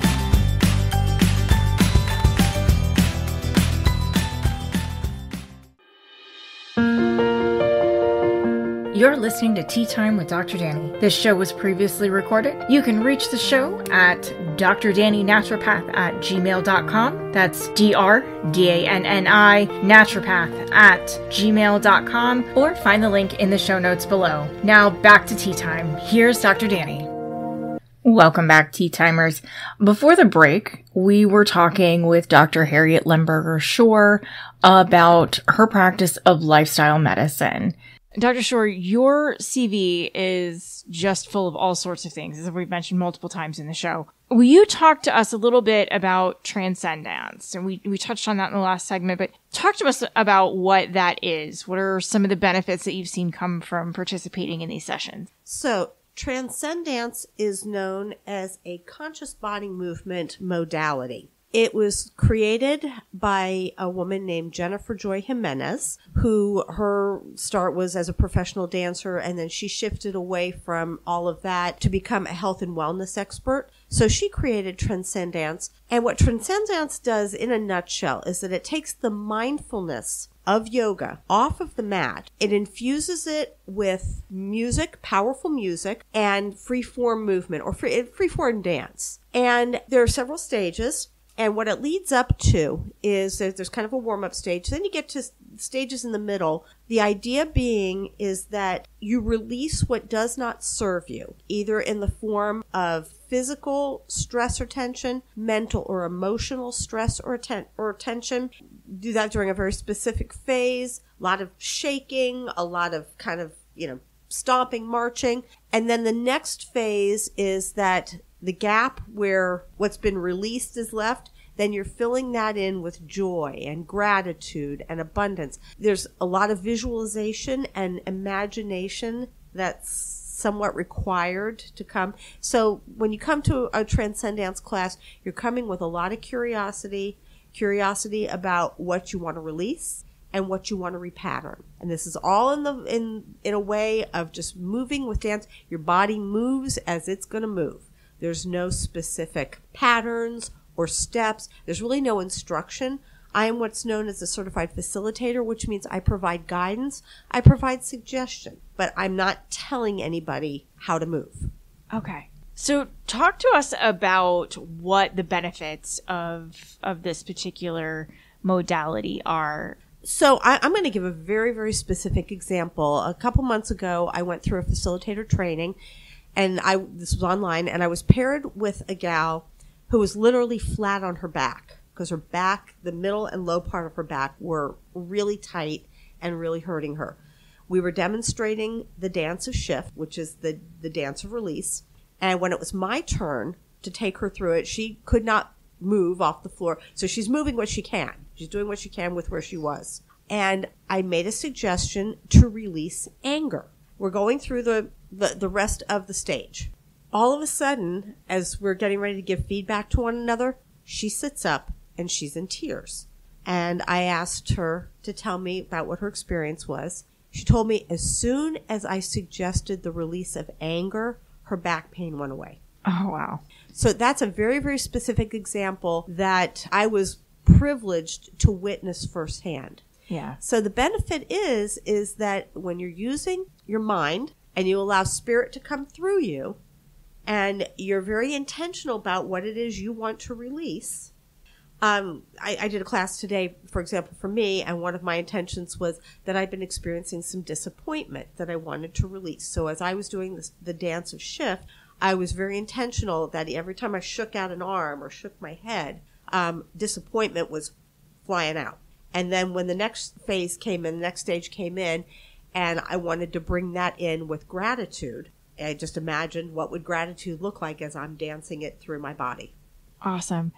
You're listening to Tea Time with Dr. Danni. This show was previously recorded. You can reach the show at drdannynaturopath@gmail.com. That's DRDANNI naturopath@gmail.com, or find the link in the show notes below. Now back to Tea Time. Here's Dr. Danni. Welcome back, Tea Timers. Before the break, we were talking with Dr. Harriet Lemberger Schor about her practice of lifestyle medicine. Dr. Schor, your CV is just full of all sorts of things, as we've mentioned multiple times in the show. Will you talk to us a little bit about transcendence? And we touched on that in the last segment, but talk to us about what that is. What are some of the benefits that you've seen come from participating in these sessions? So, transcendence is known as a conscious body movement modality. It was created by a woman named Jennifer Joy Jimenez, who her start was as a professional dancer, and then she shifted away from all of that to become a health and wellness expert. So she created Transcendence. And what Transcendence does in a nutshell is that it takes the mindfulness of yoga off of the mat. It infuses it with music, powerful music, and free-form movement, or free-form dance. And there are several stages. And what it leads up to is that there's kind of a warm-up stage. Then you get to stages in the middle. The idea being is that you release what does not serve you, either in the form of physical stress or tension, mental or emotional stress or tension. Do that during a very specific phase, a lot of shaking, a lot of kind of, stomping, marching. And then the next phase is that the gap where what's been released is left, then you're filling that in with joy and gratitude and abundance. There's a lot of visualization and imagination that's somewhat required to come. So when you come to a Transcendence class, you're coming with a lot of curiosity about what you want to release and what you want to repattern. And this is all in a way of just moving with dance. Your body moves as it's going to move. There's no specific patterns or steps. There's really no instruction. I am what's known as a certified facilitator, which means I provide guidance. I provide suggestion, but I'm not telling anybody how to move. Okay. So talk to us about what the benefits of this particular modality are. So I'm going to give a very, very specific example. A couple months ago, I went through a facilitator training, and this was online, and I was paired with a gal who was literally flat on her back because her back, the middle and low part of her back, were really tight and really hurting her. We were demonstrating the dance of shift, which is the dance of release. And when it was my turn to take her through it, she could not move off the floor. So she's moving what she can. She's doing what she can with where she was. And I made a suggestion to release anger. We're going through the rest of the stage. All of a sudden, as we're getting ready to give feedback to one another, She sits up and she's in tears. And I asked her to tell me about what her experience was. She told me as soon as I suggested the release of anger, her back pain went away. Oh, wow. So that's a very, very specific example that I was privileged to witness firsthand. Yeah. So the benefit is that when you're using your mind and you allow spirit to come through you and you're very intentional about what it is you want to release. I did a class today, for example, for me, and one of my intentions was that I'd been experiencing some disappointment that I wanted to release. So as I was doing the dance of shift, I was very intentional that every time I shook out an arm or shook my head, disappointment was flying out. And then when the next phase came in, the next stage came in, and I wanted to bring that in with gratitude. I just imagined what would gratitude look like as I'm dancing it through my body. Awesome.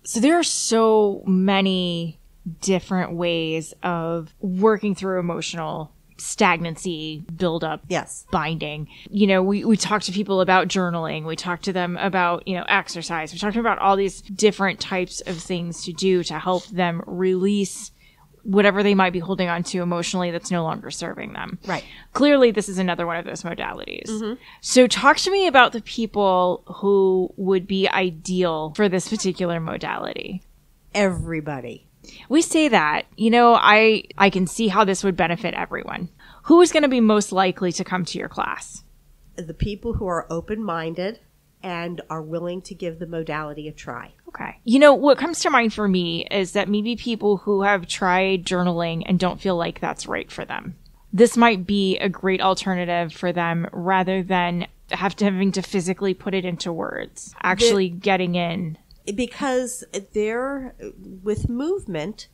So there are so many different ways of working through emotional stagnancy, buildup, Yes. binding. You know, we talk to people about journaling. We talk to them about, exercise. We talk to them about all these different types of things to do to help them release whatever they might be holding on to emotionally that's no longer serving them. Right. Clearly, this is another one of those modalities. Mm-hmm. So talk to me about the people who would be ideal for this particular modality. Everybody. We say that, I can see how this would benefit everyone. Who is going to be most likely to come to your class? The people who are open-minded and are willing to give the modality a try. Okay. What comes to mind for me is that maybe people who have tried journaling and don't feel like that's right for them. This might be a great alternative for them rather than having to physically put it into words, actually getting in. Because with movement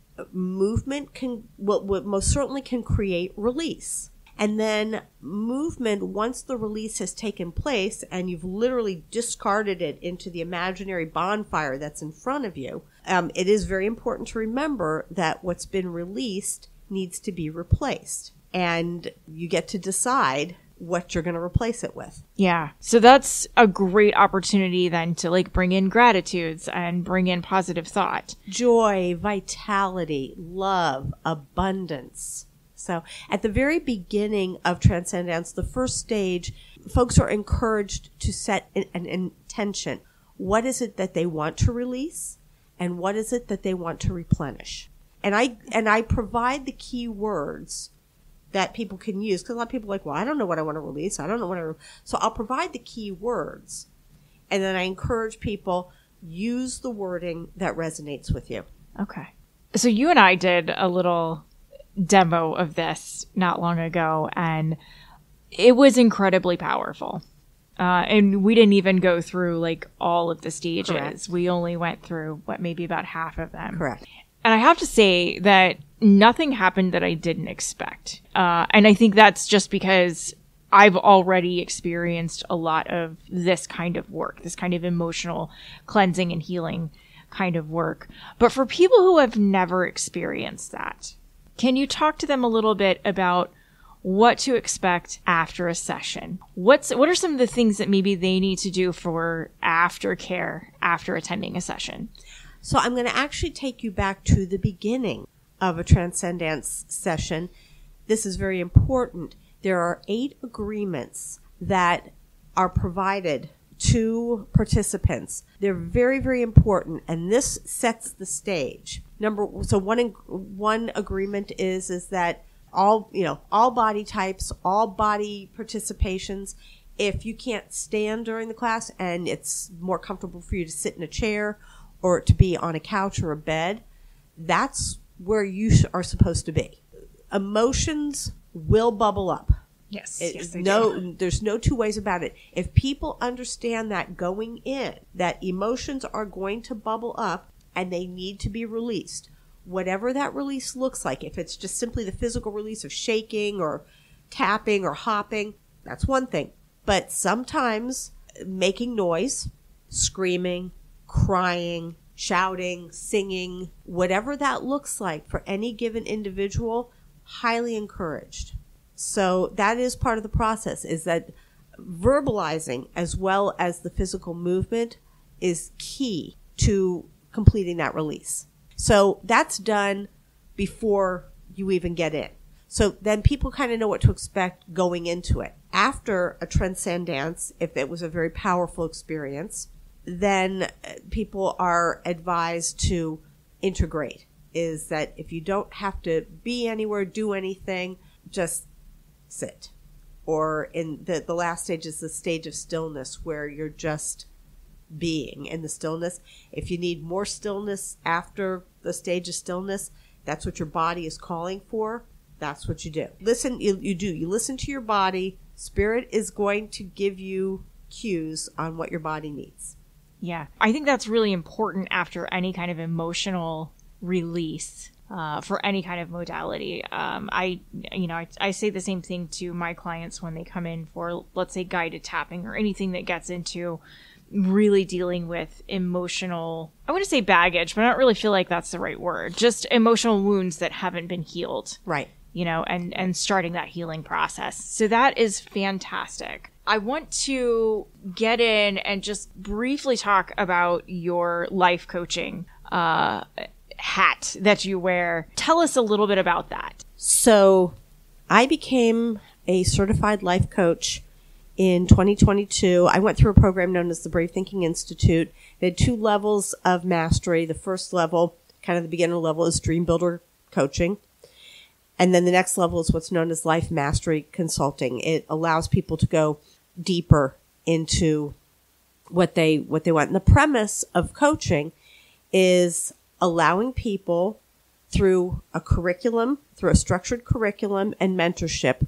can, what most certainly can create release. And then movement, once the release has taken place and you've literally discarded it into the imaginary bonfire that's in front of you, it is very important to remember that what's been released needs to be replaced. And you get to decide what you're going to replace it with. Yeah. So that's a great opportunity then to bring in gratitudes and bring in positive thought. Joy, vitality, love, abundance. So at the very beginning of Transcendence, the first stage, folks are encouraged to set an intention. What is it that they want to release? And what is it that they want to replenish? And I provide the key words that people can use, because a lot of people are like, well, I don't know what I want to release. I don't know what so I'll provide the key words. And then I encourage people, use the wording that resonates with you. Okay. So you and I did a little demo of this not long ago, and it was incredibly powerful. And we didn't even go through all of the stages. Correct. We only went through maybe about half of them. Correct. And I have to say that nothing happened that I didn't expect. And I think that's just because I've already experienced a lot of this kind of work, this kind of emotional cleansing and healing kind of work. But for people who have never experienced that, can you talk to them a little bit about what to expect after a session? What are some of the things that maybe they need to do for aftercare after attending a session? So I'm going to actually take you back to the beginning of a Transcendence session. This is very important. There are 8 agreements that are provided to participants. They're very, very important, and this sets the stage. One agreement is that all body types, all body participations. If you can't stand during the class and it's more comfortable for you to sit in a chair or to be on a couch or a bed, that's where you are supposed to be. Emotions will bubble up. Yes, There's no two ways about it. If people understand that going in, that emotions are going to bubble up and they need to be released, whatever that release looks like, if it's just simply the physical release of shaking or tapping or hopping, that's one thing. But sometimes making noise, screaming, crying, shouting, singing, whatever that looks like for any given individual, highly encouraged. So that is part of the process, is that verbalizing as well as the physical movement is key to completing that release. So that's done before you even get in. So then people kind of know what to expect going into it. After a transcendence, if it was a very powerful experience, then people are advised to integrate. Is that if you don't have to be anywhere, do anything, just sit. Or in the last stage is the stage of stillness, where you're just being in the stillness. If you need more stillness after the stage of stillness, that's what your body is calling for. That's what you do. Listen, you do. You listen to your body. Spirit is going to give you cues on what your body needs. Yeah. I think that's really important after any kind of emotional release for any kind of modality. I say the same thing to my clients when they come in for, let's say, guided tapping or anything that gets into really dealing with emotional, I want to say baggage, but I don't really feel like that's the right word. Just emotional wounds that haven't been healed. Right. And starting that healing process. So that is fantastic. I want to get in and just briefly talk about your life coaching hat that you wear. Tell us a little bit about that. So I became a certified life coach in 2022. I went through a program known as the Brave Thinking Institute. They had 2 levels of mastery. The first level, kind of the beginner level, is Dream Builder coaching. And then the next level is what's known as Life Mastery Consulting. It allows people to go deeper into what they want. And the premise of coaching is allowing people through a curriculum, through a structured curriculum and mentorship,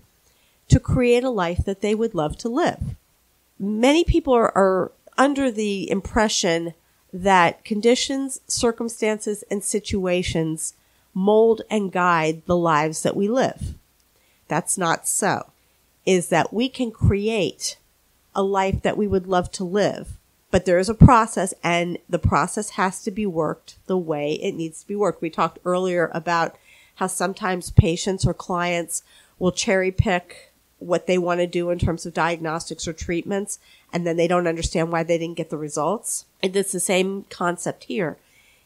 to create a life that they would love to live. Many people are under the impression that conditions, circumstances, and situations mold and guide the lives that we live. That's not so. Is that we can create a life that we would love to live, but there is a process, and the process has to be worked the way it needs to be worked. We talked earlier about how sometimes patients or clients will cherry pick what they want to do in terms of diagnostics or treatments, and then they don't understand why they didn't get the results. And it's the same concept here,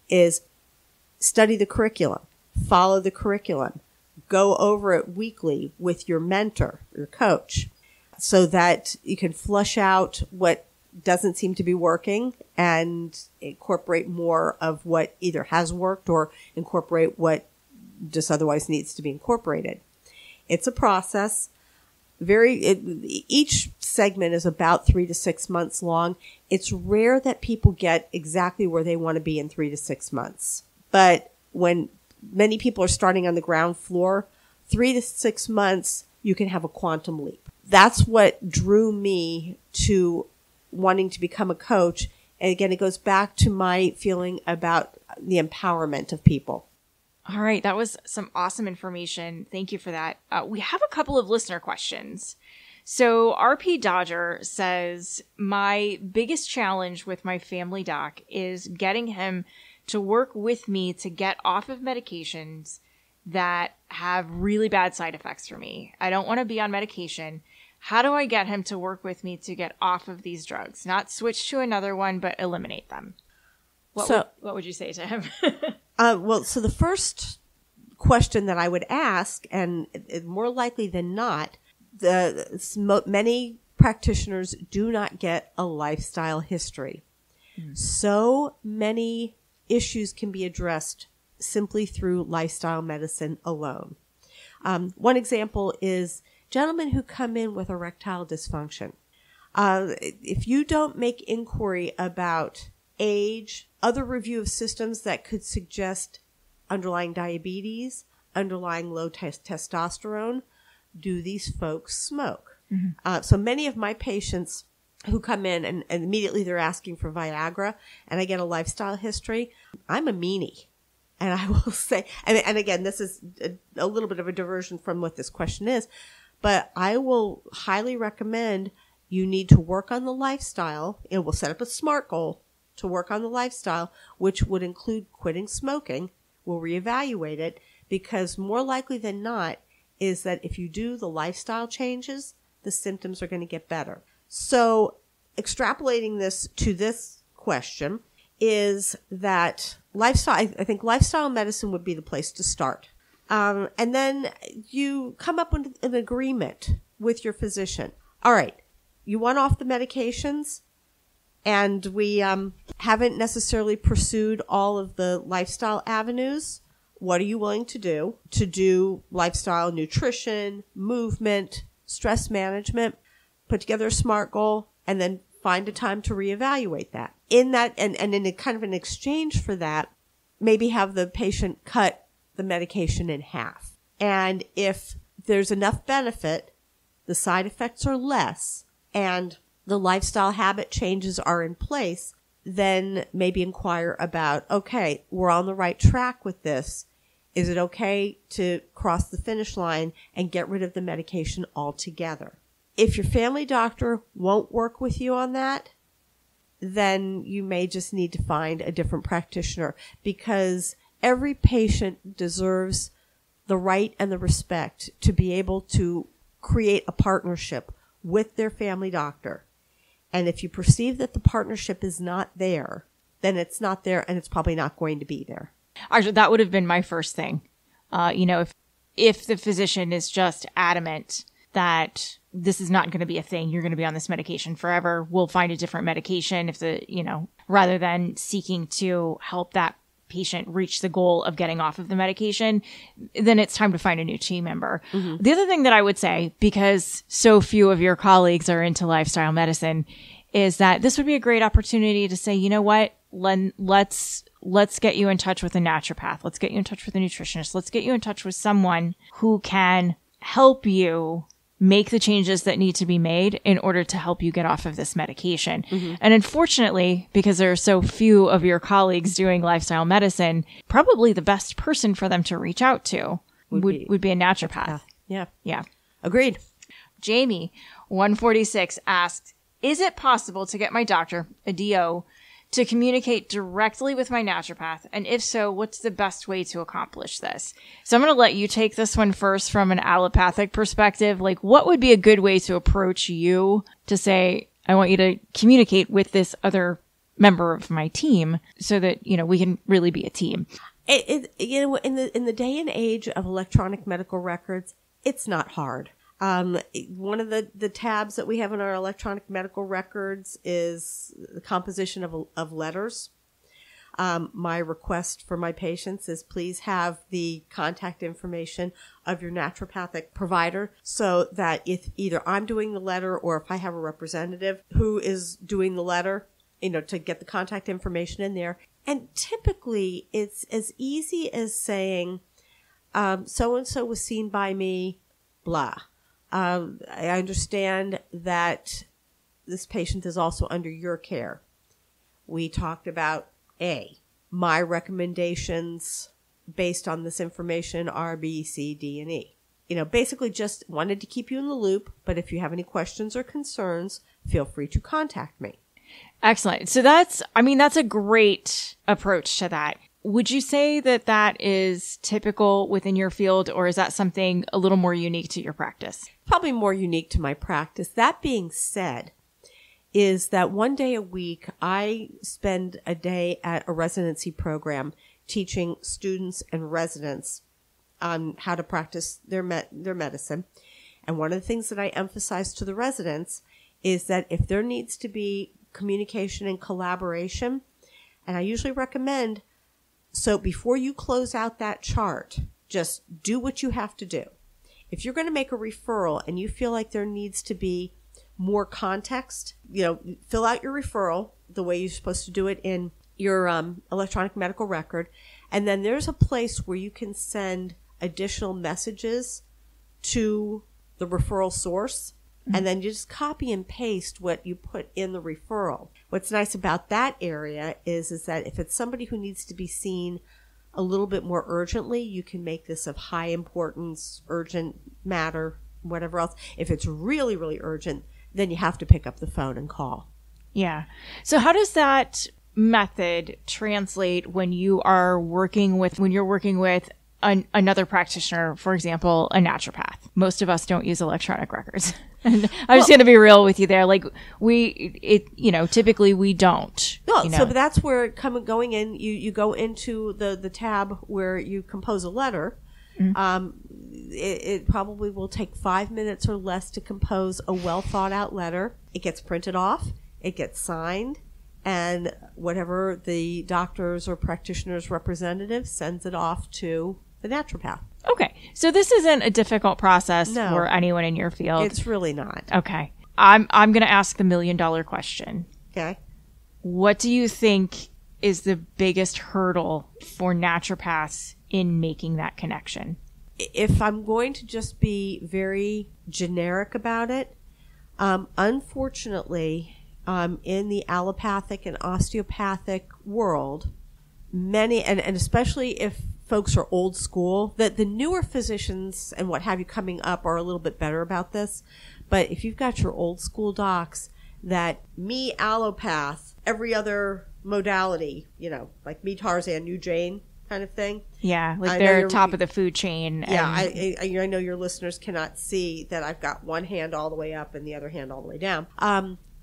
is study the curriculum, follow the curriculum, go over it weekly with your mentor, your coach, so that you can flush out what doesn't seem to be working and incorporate more of what either has worked or incorporate what just otherwise needs to be incorporated. It's a process. Each segment is about 3 to 6 months long. It's rare that people get exactly where they want to be in 3 to 6 months. But when many people are starting on the ground floor, 3 to 6 months, you can have a quantum leap. That's what drew me to wanting to become a coach. And again, it goes back to my feeling about the empowerment of people. All right. That was some awesome information. Thank you for that. We have a couple of listener questions. So RP Dodger says, my biggest challenge with my family doc is getting him to work with me to get off of medications that have really bad side effects for me. I don't want to be on medication. How do I get him to work with me to get off of these drugs? Not switch to another one, but eliminate them. What would you say to him? So the first question that I would ask, and more likely than not, many practitioners do not get a lifestyle history. So many issues can be addressed simply through lifestyle medicine alone. One example is gentlemen who come in with erectile dysfunction. If you don't make inquiry about age, other review of systems that could suggest underlying diabetes, underlying low testosterone, do these folks smoke? Mm-hmm. So many of my patients who come in and immediately they're asking for Viagra, and I get a lifestyle history, I'm a meanie. And I will say, and again, this is a little bit of a diversion from what this question is, but I will highly recommend you need to work on the lifestyle. It will set up a SMART goal to work on the lifestyle, which would include quitting smoking. We'll reevaluate it, because more likely than not is that if you do the lifestyle changes, the symptoms are going to get better. So extrapolating this to this question is that I think lifestyle medicine would be the place to start. And then you come up with an agreement with your physician. All right, you want off the medications, and we haven't necessarily pursued all of the lifestyle avenues. What are you willing to do lifestyle, nutrition, movement, stress management, put together a SMART goal, and then find a time to reevaluate that. In that, and in a kind of an exchange for that, maybe have the patient cut the medication in half. And if there's enough benefit, the side effects are less, and the lifestyle habit changes are in place, then maybe inquire about, okay, we're on the right track with this. Is it okay to cross the finish line and get rid of the medication altogether? If your family doctor won't work with you on that, then you may just need to find a different practitioner, because every patient deserves the right and the respect to be able to create a partnership with their family doctor. And if you perceive that the partnership is not there, then it's not there, and it's probably not going to be there. Actually, that would have been my first thing. If the physician is just adamant that this is not going to be a thing, you're going to be on this medication forever, we'll find a different medication rather than seeking to help that patient reach the goal of getting off of the medication, then it's time to find a new team member. Mm-hmm. The other thing that I would say, because so few of your colleagues are into lifestyle medicine, is that this would be a great opportunity to say, you know what, let's get you in touch with a naturopath. Let's get you in touch with a nutritionist. Let's get you in touch with someone who can help you make the changes that need to be made in order to help you get off of this medication. Mm-hmm. And unfortunately, because there are so few of your colleagues doing lifestyle medicine, probably the best person for them to reach out to would be a naturopath. Yeah. Agreed. Jamie, 146, asked, is it possible to get my doctor, a DO, to communicate directly with my naturopath? And if so, what's the best way to accomplish this? So I'm going to let you take this one first from an allopathic perspective. Like, what would be a good way to approach you to say, I want you to communicate with this other member of my team so that, we can really be a team? In the day and age of electronic medical records, it's not hard. One of the tabs that we have in our electronic medical records is the composition of letters. My request for my patients is please have the contact information of your naturopathic provider, so that if either I'm doing the letter or if I have a representative who is doing the letter, to get the contact information in there. And typically it's as easy as saying, so-and-so was seen by me, blah. I understand that this patient is also under your care. We talked about A. My recommendations based on this information are B, C, D, and E. Basically just wanted to keep you in the loop, but if you have any questions or concerns, feel free to contact me. Excellent. So that's a great approach to that. Would you say that that is typical within your field, or is that something a little more unique to your practice? Probably more unique to my practice. That being said, is that one day a week, I spend a day at a residency program teaching students and residents on how to practice their medicine. And one of the things that I emphasize to the residents is that if there needs to be communication and collaboration, and I usually recommend, so before you close out that chart, just do what you have to do. If you're going to make a referral and you feel like there needs to be more context, fill out your referral the way you're supposed to do it in your electronic medical record. And then there's a place where you can send additional messages to the referral source. And then you just copy and paste what you put in the referral. What's nice about that area is that if it's somebody who needs to be seen a little bit more urgently, you can make this of high importance, urgent matter, whatever else. If it's really, really urgent, then you have to pick up the phone and call. Yeah. So how does that method translate when you're working with another practitioner, for example, a naturopath? Most of us don't use electronic records. I'm just going to be real with you there. Like typically we don't. Well, so that's where going in, you go into the tab where you compose a letter. Mm-hmm. It probably will take 5 minutes or less to compose a well thought out letter. It gets printed off, it gets signed, and whatever the doctor's or practitioner's representative sends it off to the naturopath. Okay. So this isn't a difficult process for anyone in your field. It's really not. Okay. I'm going to ask the $1 million question. Okay. What do you think is the biggest hurdle for naturopaths in making that connection? If I'm going to just be very generic about it, unfortunately, in the allopathic and osteopathic world, many, and especially if folks are old school, that the newer physicians and what have you coming up are a little bit better about this. But if you've got your old school docs that me Allopath, every other modality, like me Tarzan, you Jane kind of thing. Yeah, like they're top of the food chain. Yeah, I know your listeners cannot see that I've got one hand all the way up and the other hand all the way down.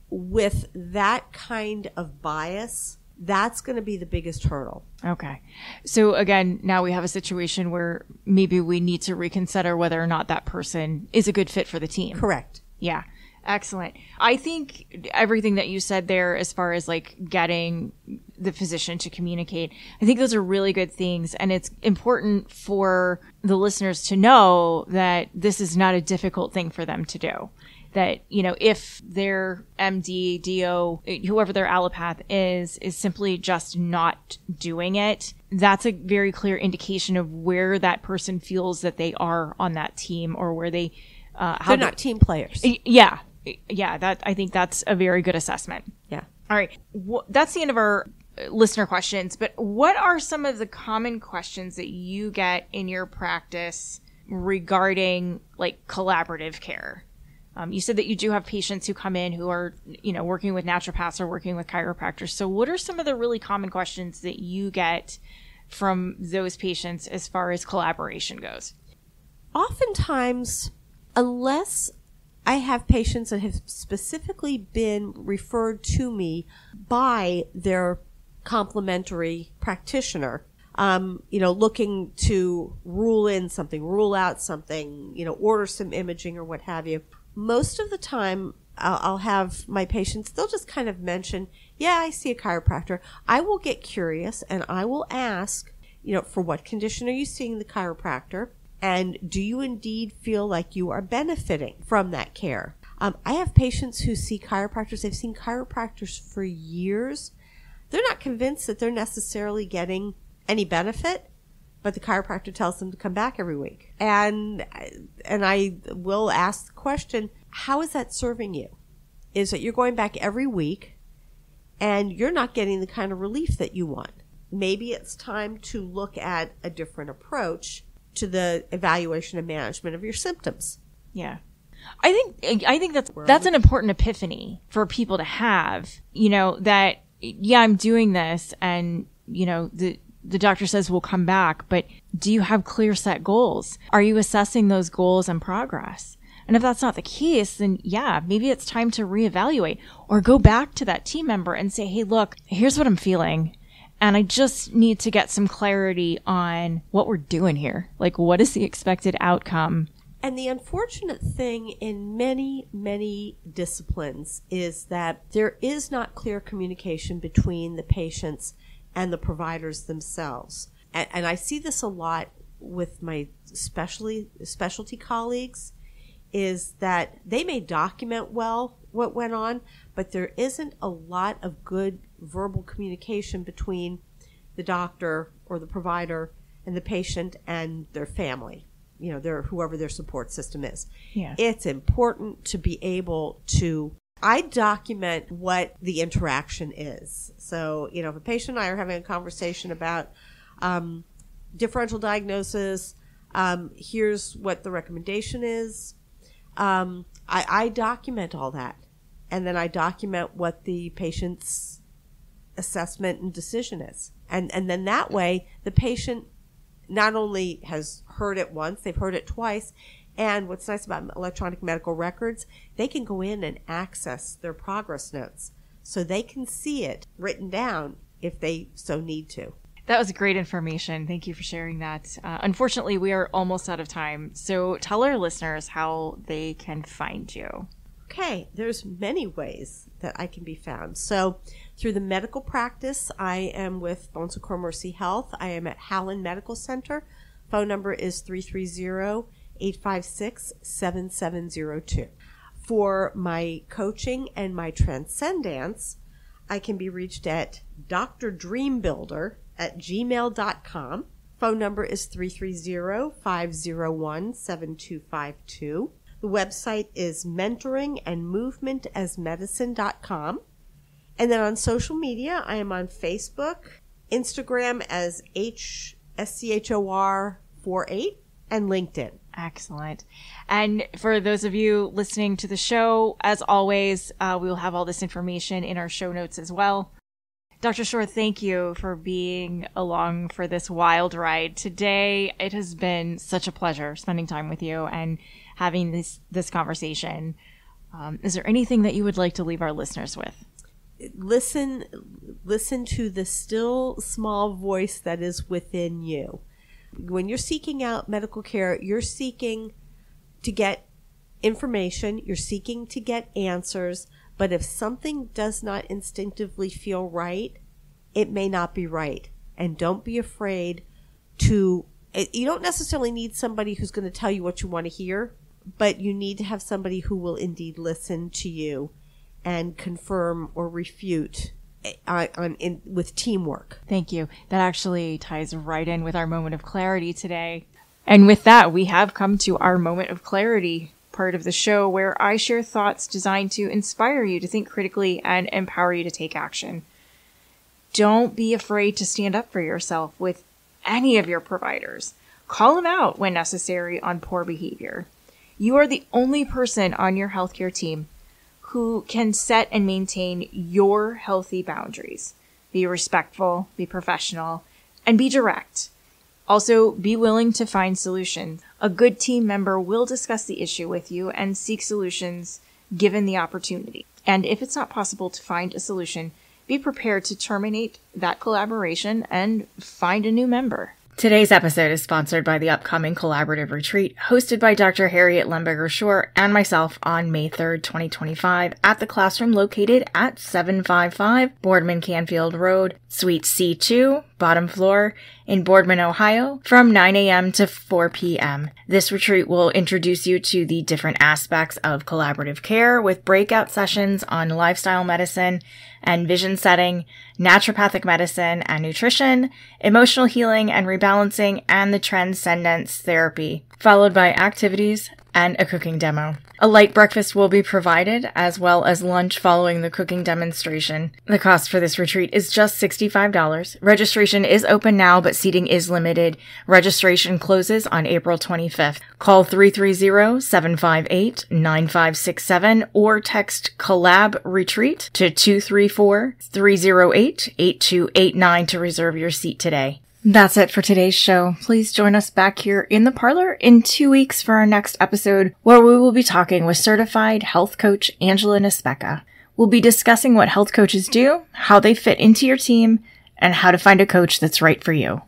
With that kind of bias, that's going to be the biggest hurdle. Okay. So again, now we have a situation where maybe we need to reconsider whether or not that person is a good fit for the team. Correct. Yeah. Excellent. I think everything that you said there, as far as like getting the physician to communicate, I think those are really good things. And it's important for the listeners to know that this is not a difficult thing for them to do. That, if their MD, DO, whoever their allopath is simply just not doing it, that's a very clear indication of where that person feels that they are on that team, or where they're not team players. Yeah. Yeah. I think that's a very good assessment. Yeah. All right. That's the end of our listener questions, but what are some of the common questions that you get in your practice regarding like collaborative care? You said that you do have patients who come in who are, working with naturopaths or working with chiropractors. So what are some of the really common questions that you get from those patients as far as collaboration goes? Oftentimes, unless I have patients that have specifically been referred to me by their complementary practitioner, looking to rule in something, rule out something, order some imaging or what have you. Most of the time, I'll have my patients, they'll just kind of mention, yeah, I see a chiropractor. I will get curious and I will ask, for what condition are you seeing the chiropractor? And do you indeed feel like you are benefiting from that care? I have patients who see chiropractors. They've seen chiropractors for years. They're not convinced that they're necessarily getting any benefit, but the chiropractor tells them to come back every week. And I will ask the question, how is that serving you? Is that you're going back every week and you're not getting the kind of relief that you want? Maybe it's time to look at a different approach to the evaluation and management of your symptoms. Yeah. I think that's an important epiphany for people to have, that, yeah, I'm doing this and, the doctor says we'll come back, but do you have clear set goals? Are you assessing those goals and progress? And if that's not the case, then yeah, maybe it's time to reevaluate or go back to that team member and say, hey, look, here's what I'm feeling. And I just need to get some clarity on what we're doing here. Like, what is the expected outcome? And the unfortunate thing in many, many disciplines is that there is not clear communication between the patients and the providers themselves. And I see this a lot with my specialty colleagues, is that they may document well what went on, but there isn't a lot of good verbal communication between the doctor or the provider and the patient and their family, whoever their support system is. Yeah. It's important to be able to, I document what the interaction is. So, if a patient and I are having a conversation about differential diagnosis, here's what the recommendation is. I document all that. And then I document what the patient's assessment and decision is. And then that way, the patient not only has heard it once, they've heard it twice, And what's nice about electronic medical records, they can go in and access their progress notes so they can see it written down if they so need to. That was great information. Thank you for sharing that. Unfortunately, we are almost out of time. So tell our listeners how they can find you. Okay, there's many ways that I can be found. So through the medical practice, I am with Bones and Core Mercy Health. I am at Hallen Medical Center. Phone number is 330-856-7702. For my coaching and my transcendence, I can be reached at drdreambuilder@gmail.com. Phone number is 330-501-7252. The website is mentoringandmovementasmedicine.com. And then on social media, I am on Facebook, Instagram as HSCHOR48, and LinkedIn. Excellent. And for those of you listening to the show, as always, we will have all this information in our show notes as well. Dr. Schor, thank you for being along for this wild ride today. It has been such a pleasure spending time with you and having this conversation. Is there anything that you would like to leave our listeners with? Listen to the still small voice that is within you. When you're seeking out medical care, you're seeking to get information, you're seeking to get answers, but if something does not instinctively feel right, it may not be right. And don't be afraid you don't necessarily need somebody who's going to tell you what you want to hear, but you need to have somebody who will indeed listen to you and confirm or refute with teamwork. Thank you. That actually ties right in with our moment of clarity today. And with that, we have come to our moment of clarity part of the show where I share thoughts designed to inspire you to think critically and empower you to take action. Don't be afraid to stand up for yourself with any of your providers. Call them out when necessary on poor behavior. You are the only person on your healthcare team who can set and maintain your healthy boundaries. Be respectful, be professional, and be direct. Also, be willing to find solutions. A good team member will discuss the issue with you and seek solutions given the opportunity. And if it's not possible to find a solution, be prepared to terminate that collaboration and find a new member. Today's episode is sponsored by the upcoming collaborative retreat hosted by Dr. Harriet Lemberger Schor and myself on May 3rd, 2025 at the classroom located at 755 Boardman Canfield Road, Suite C2, bottom floor, in Boardman, Ohio, from 9 a.m. to 4 p.m. This retreat will introduce you to the different aspects of collaborative care with breakout sessions on lifestyle medicine and vision setting, naturopathic medicine and nutrition, emotional healing and rebalancing, and the transcendence therapy, followed by activities and a cooking demo. A light breakfast will be provided, as well as lunch following the cooking demonstration. The cost for this retreat is just $65. Registration is open now, but seating is limited. Registration closes on April 25th. Call 330-758-9567 or text Collab Retreat to 234-308-8289 to reserve your seat today. That's it for today's show. Please join us back here in the parlor in 2 weeks for our next episode, where we will be talking with certified health coach Angela Nispecka. We'll be discussing what health coaches do, how they fit into your team, and how to find a coach that's right for you.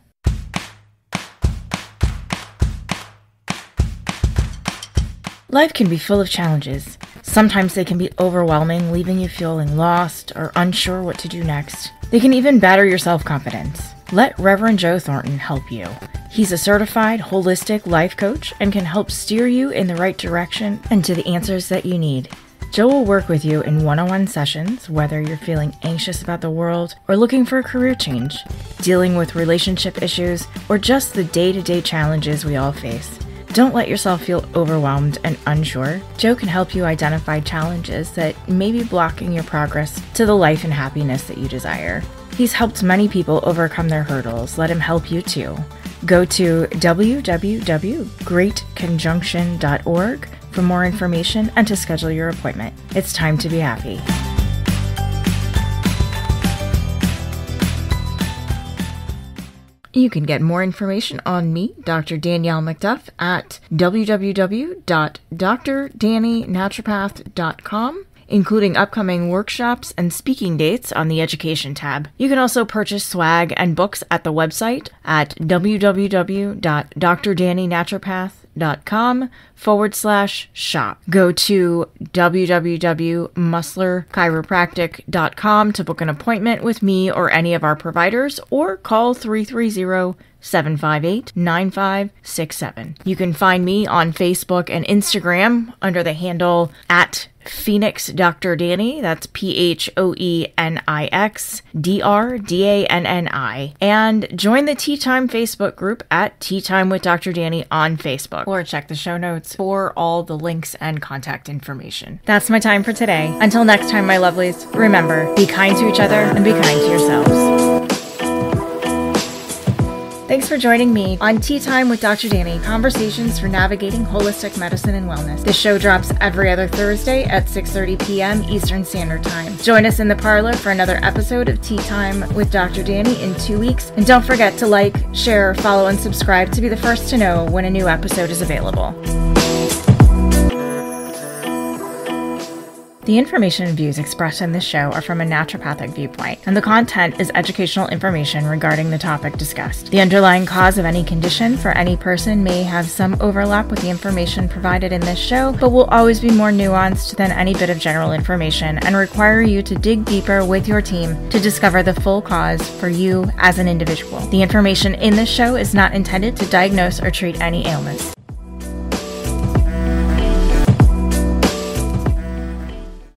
Life can be full of challenges. Sometimes they can be overwhelming, leaving you feeling lost or unsure what to do next. They can even batter your self-confidence. Let Reverend Joe Thornton help you. He's a certified holistic life coach and can help steer you in the right direction and to the answers that you need. Joe will work with you in one-on-one sessions, whether you're feeling anxious about the world or looking for a career change, dealing with relationship issues, or just the day-to-day challenges we all face. Don't let yourself feel overwhelmed and unsure. Joe can help you identify challenges that may be blocking your progress to the life and happiness that you desire. He's helped many people overcome their hurdles. Let him help you too. Go to www.greatconjunction.org for more information and to schedule your appointment. It's time to be happy. You can get more information on me, Dr. Danielle McDuff, at www.drdannynaturopath.com, including upcoming workshops and speaking dates on the Education tab. You can also purchase swag and books at the website at www.drdannynaturopath.com/shop. Go to www.musslerchiropractic.com to book an appointment with me or any of our providers, or call 330-758-9567. You can find me on Facebook and Instagram under the handle at Phoenix Dr. Danni. That's PhoenixDRDANNI. And join the Tea Time Facebook group at Tea Time with Dr. Danni on Facebook. Or check the show notes for all the links and contact information. That's my time for today. Until next time, my lovelies, remember, be kind to each other and be kind to yourselves. Thanks for joining me on Tea Time with Dr. Danni, conversations for navigating holistic medicine and wellness. This show drops every other Thursday at 6:30 p.m. Eastern Standard Time. Join us in the parlor for another episode of Tea Time with Dr. Danni in 2 weeks. And don't forget to like, share, follow, and subscribe to be the first to know when a new episode is available. The information and views expressed in this show are from a naturopathic viewpoint, and the content is educational information regarding the topic discussed. The underlying cause of any condition for any person may have some overlap with the information provided in this show, but will always be more nuanced than any bit of general information and require you to dig deeper with your team to discover the full cause for you as an individual. The information in this show is not intended to diagnose or treat any ailments.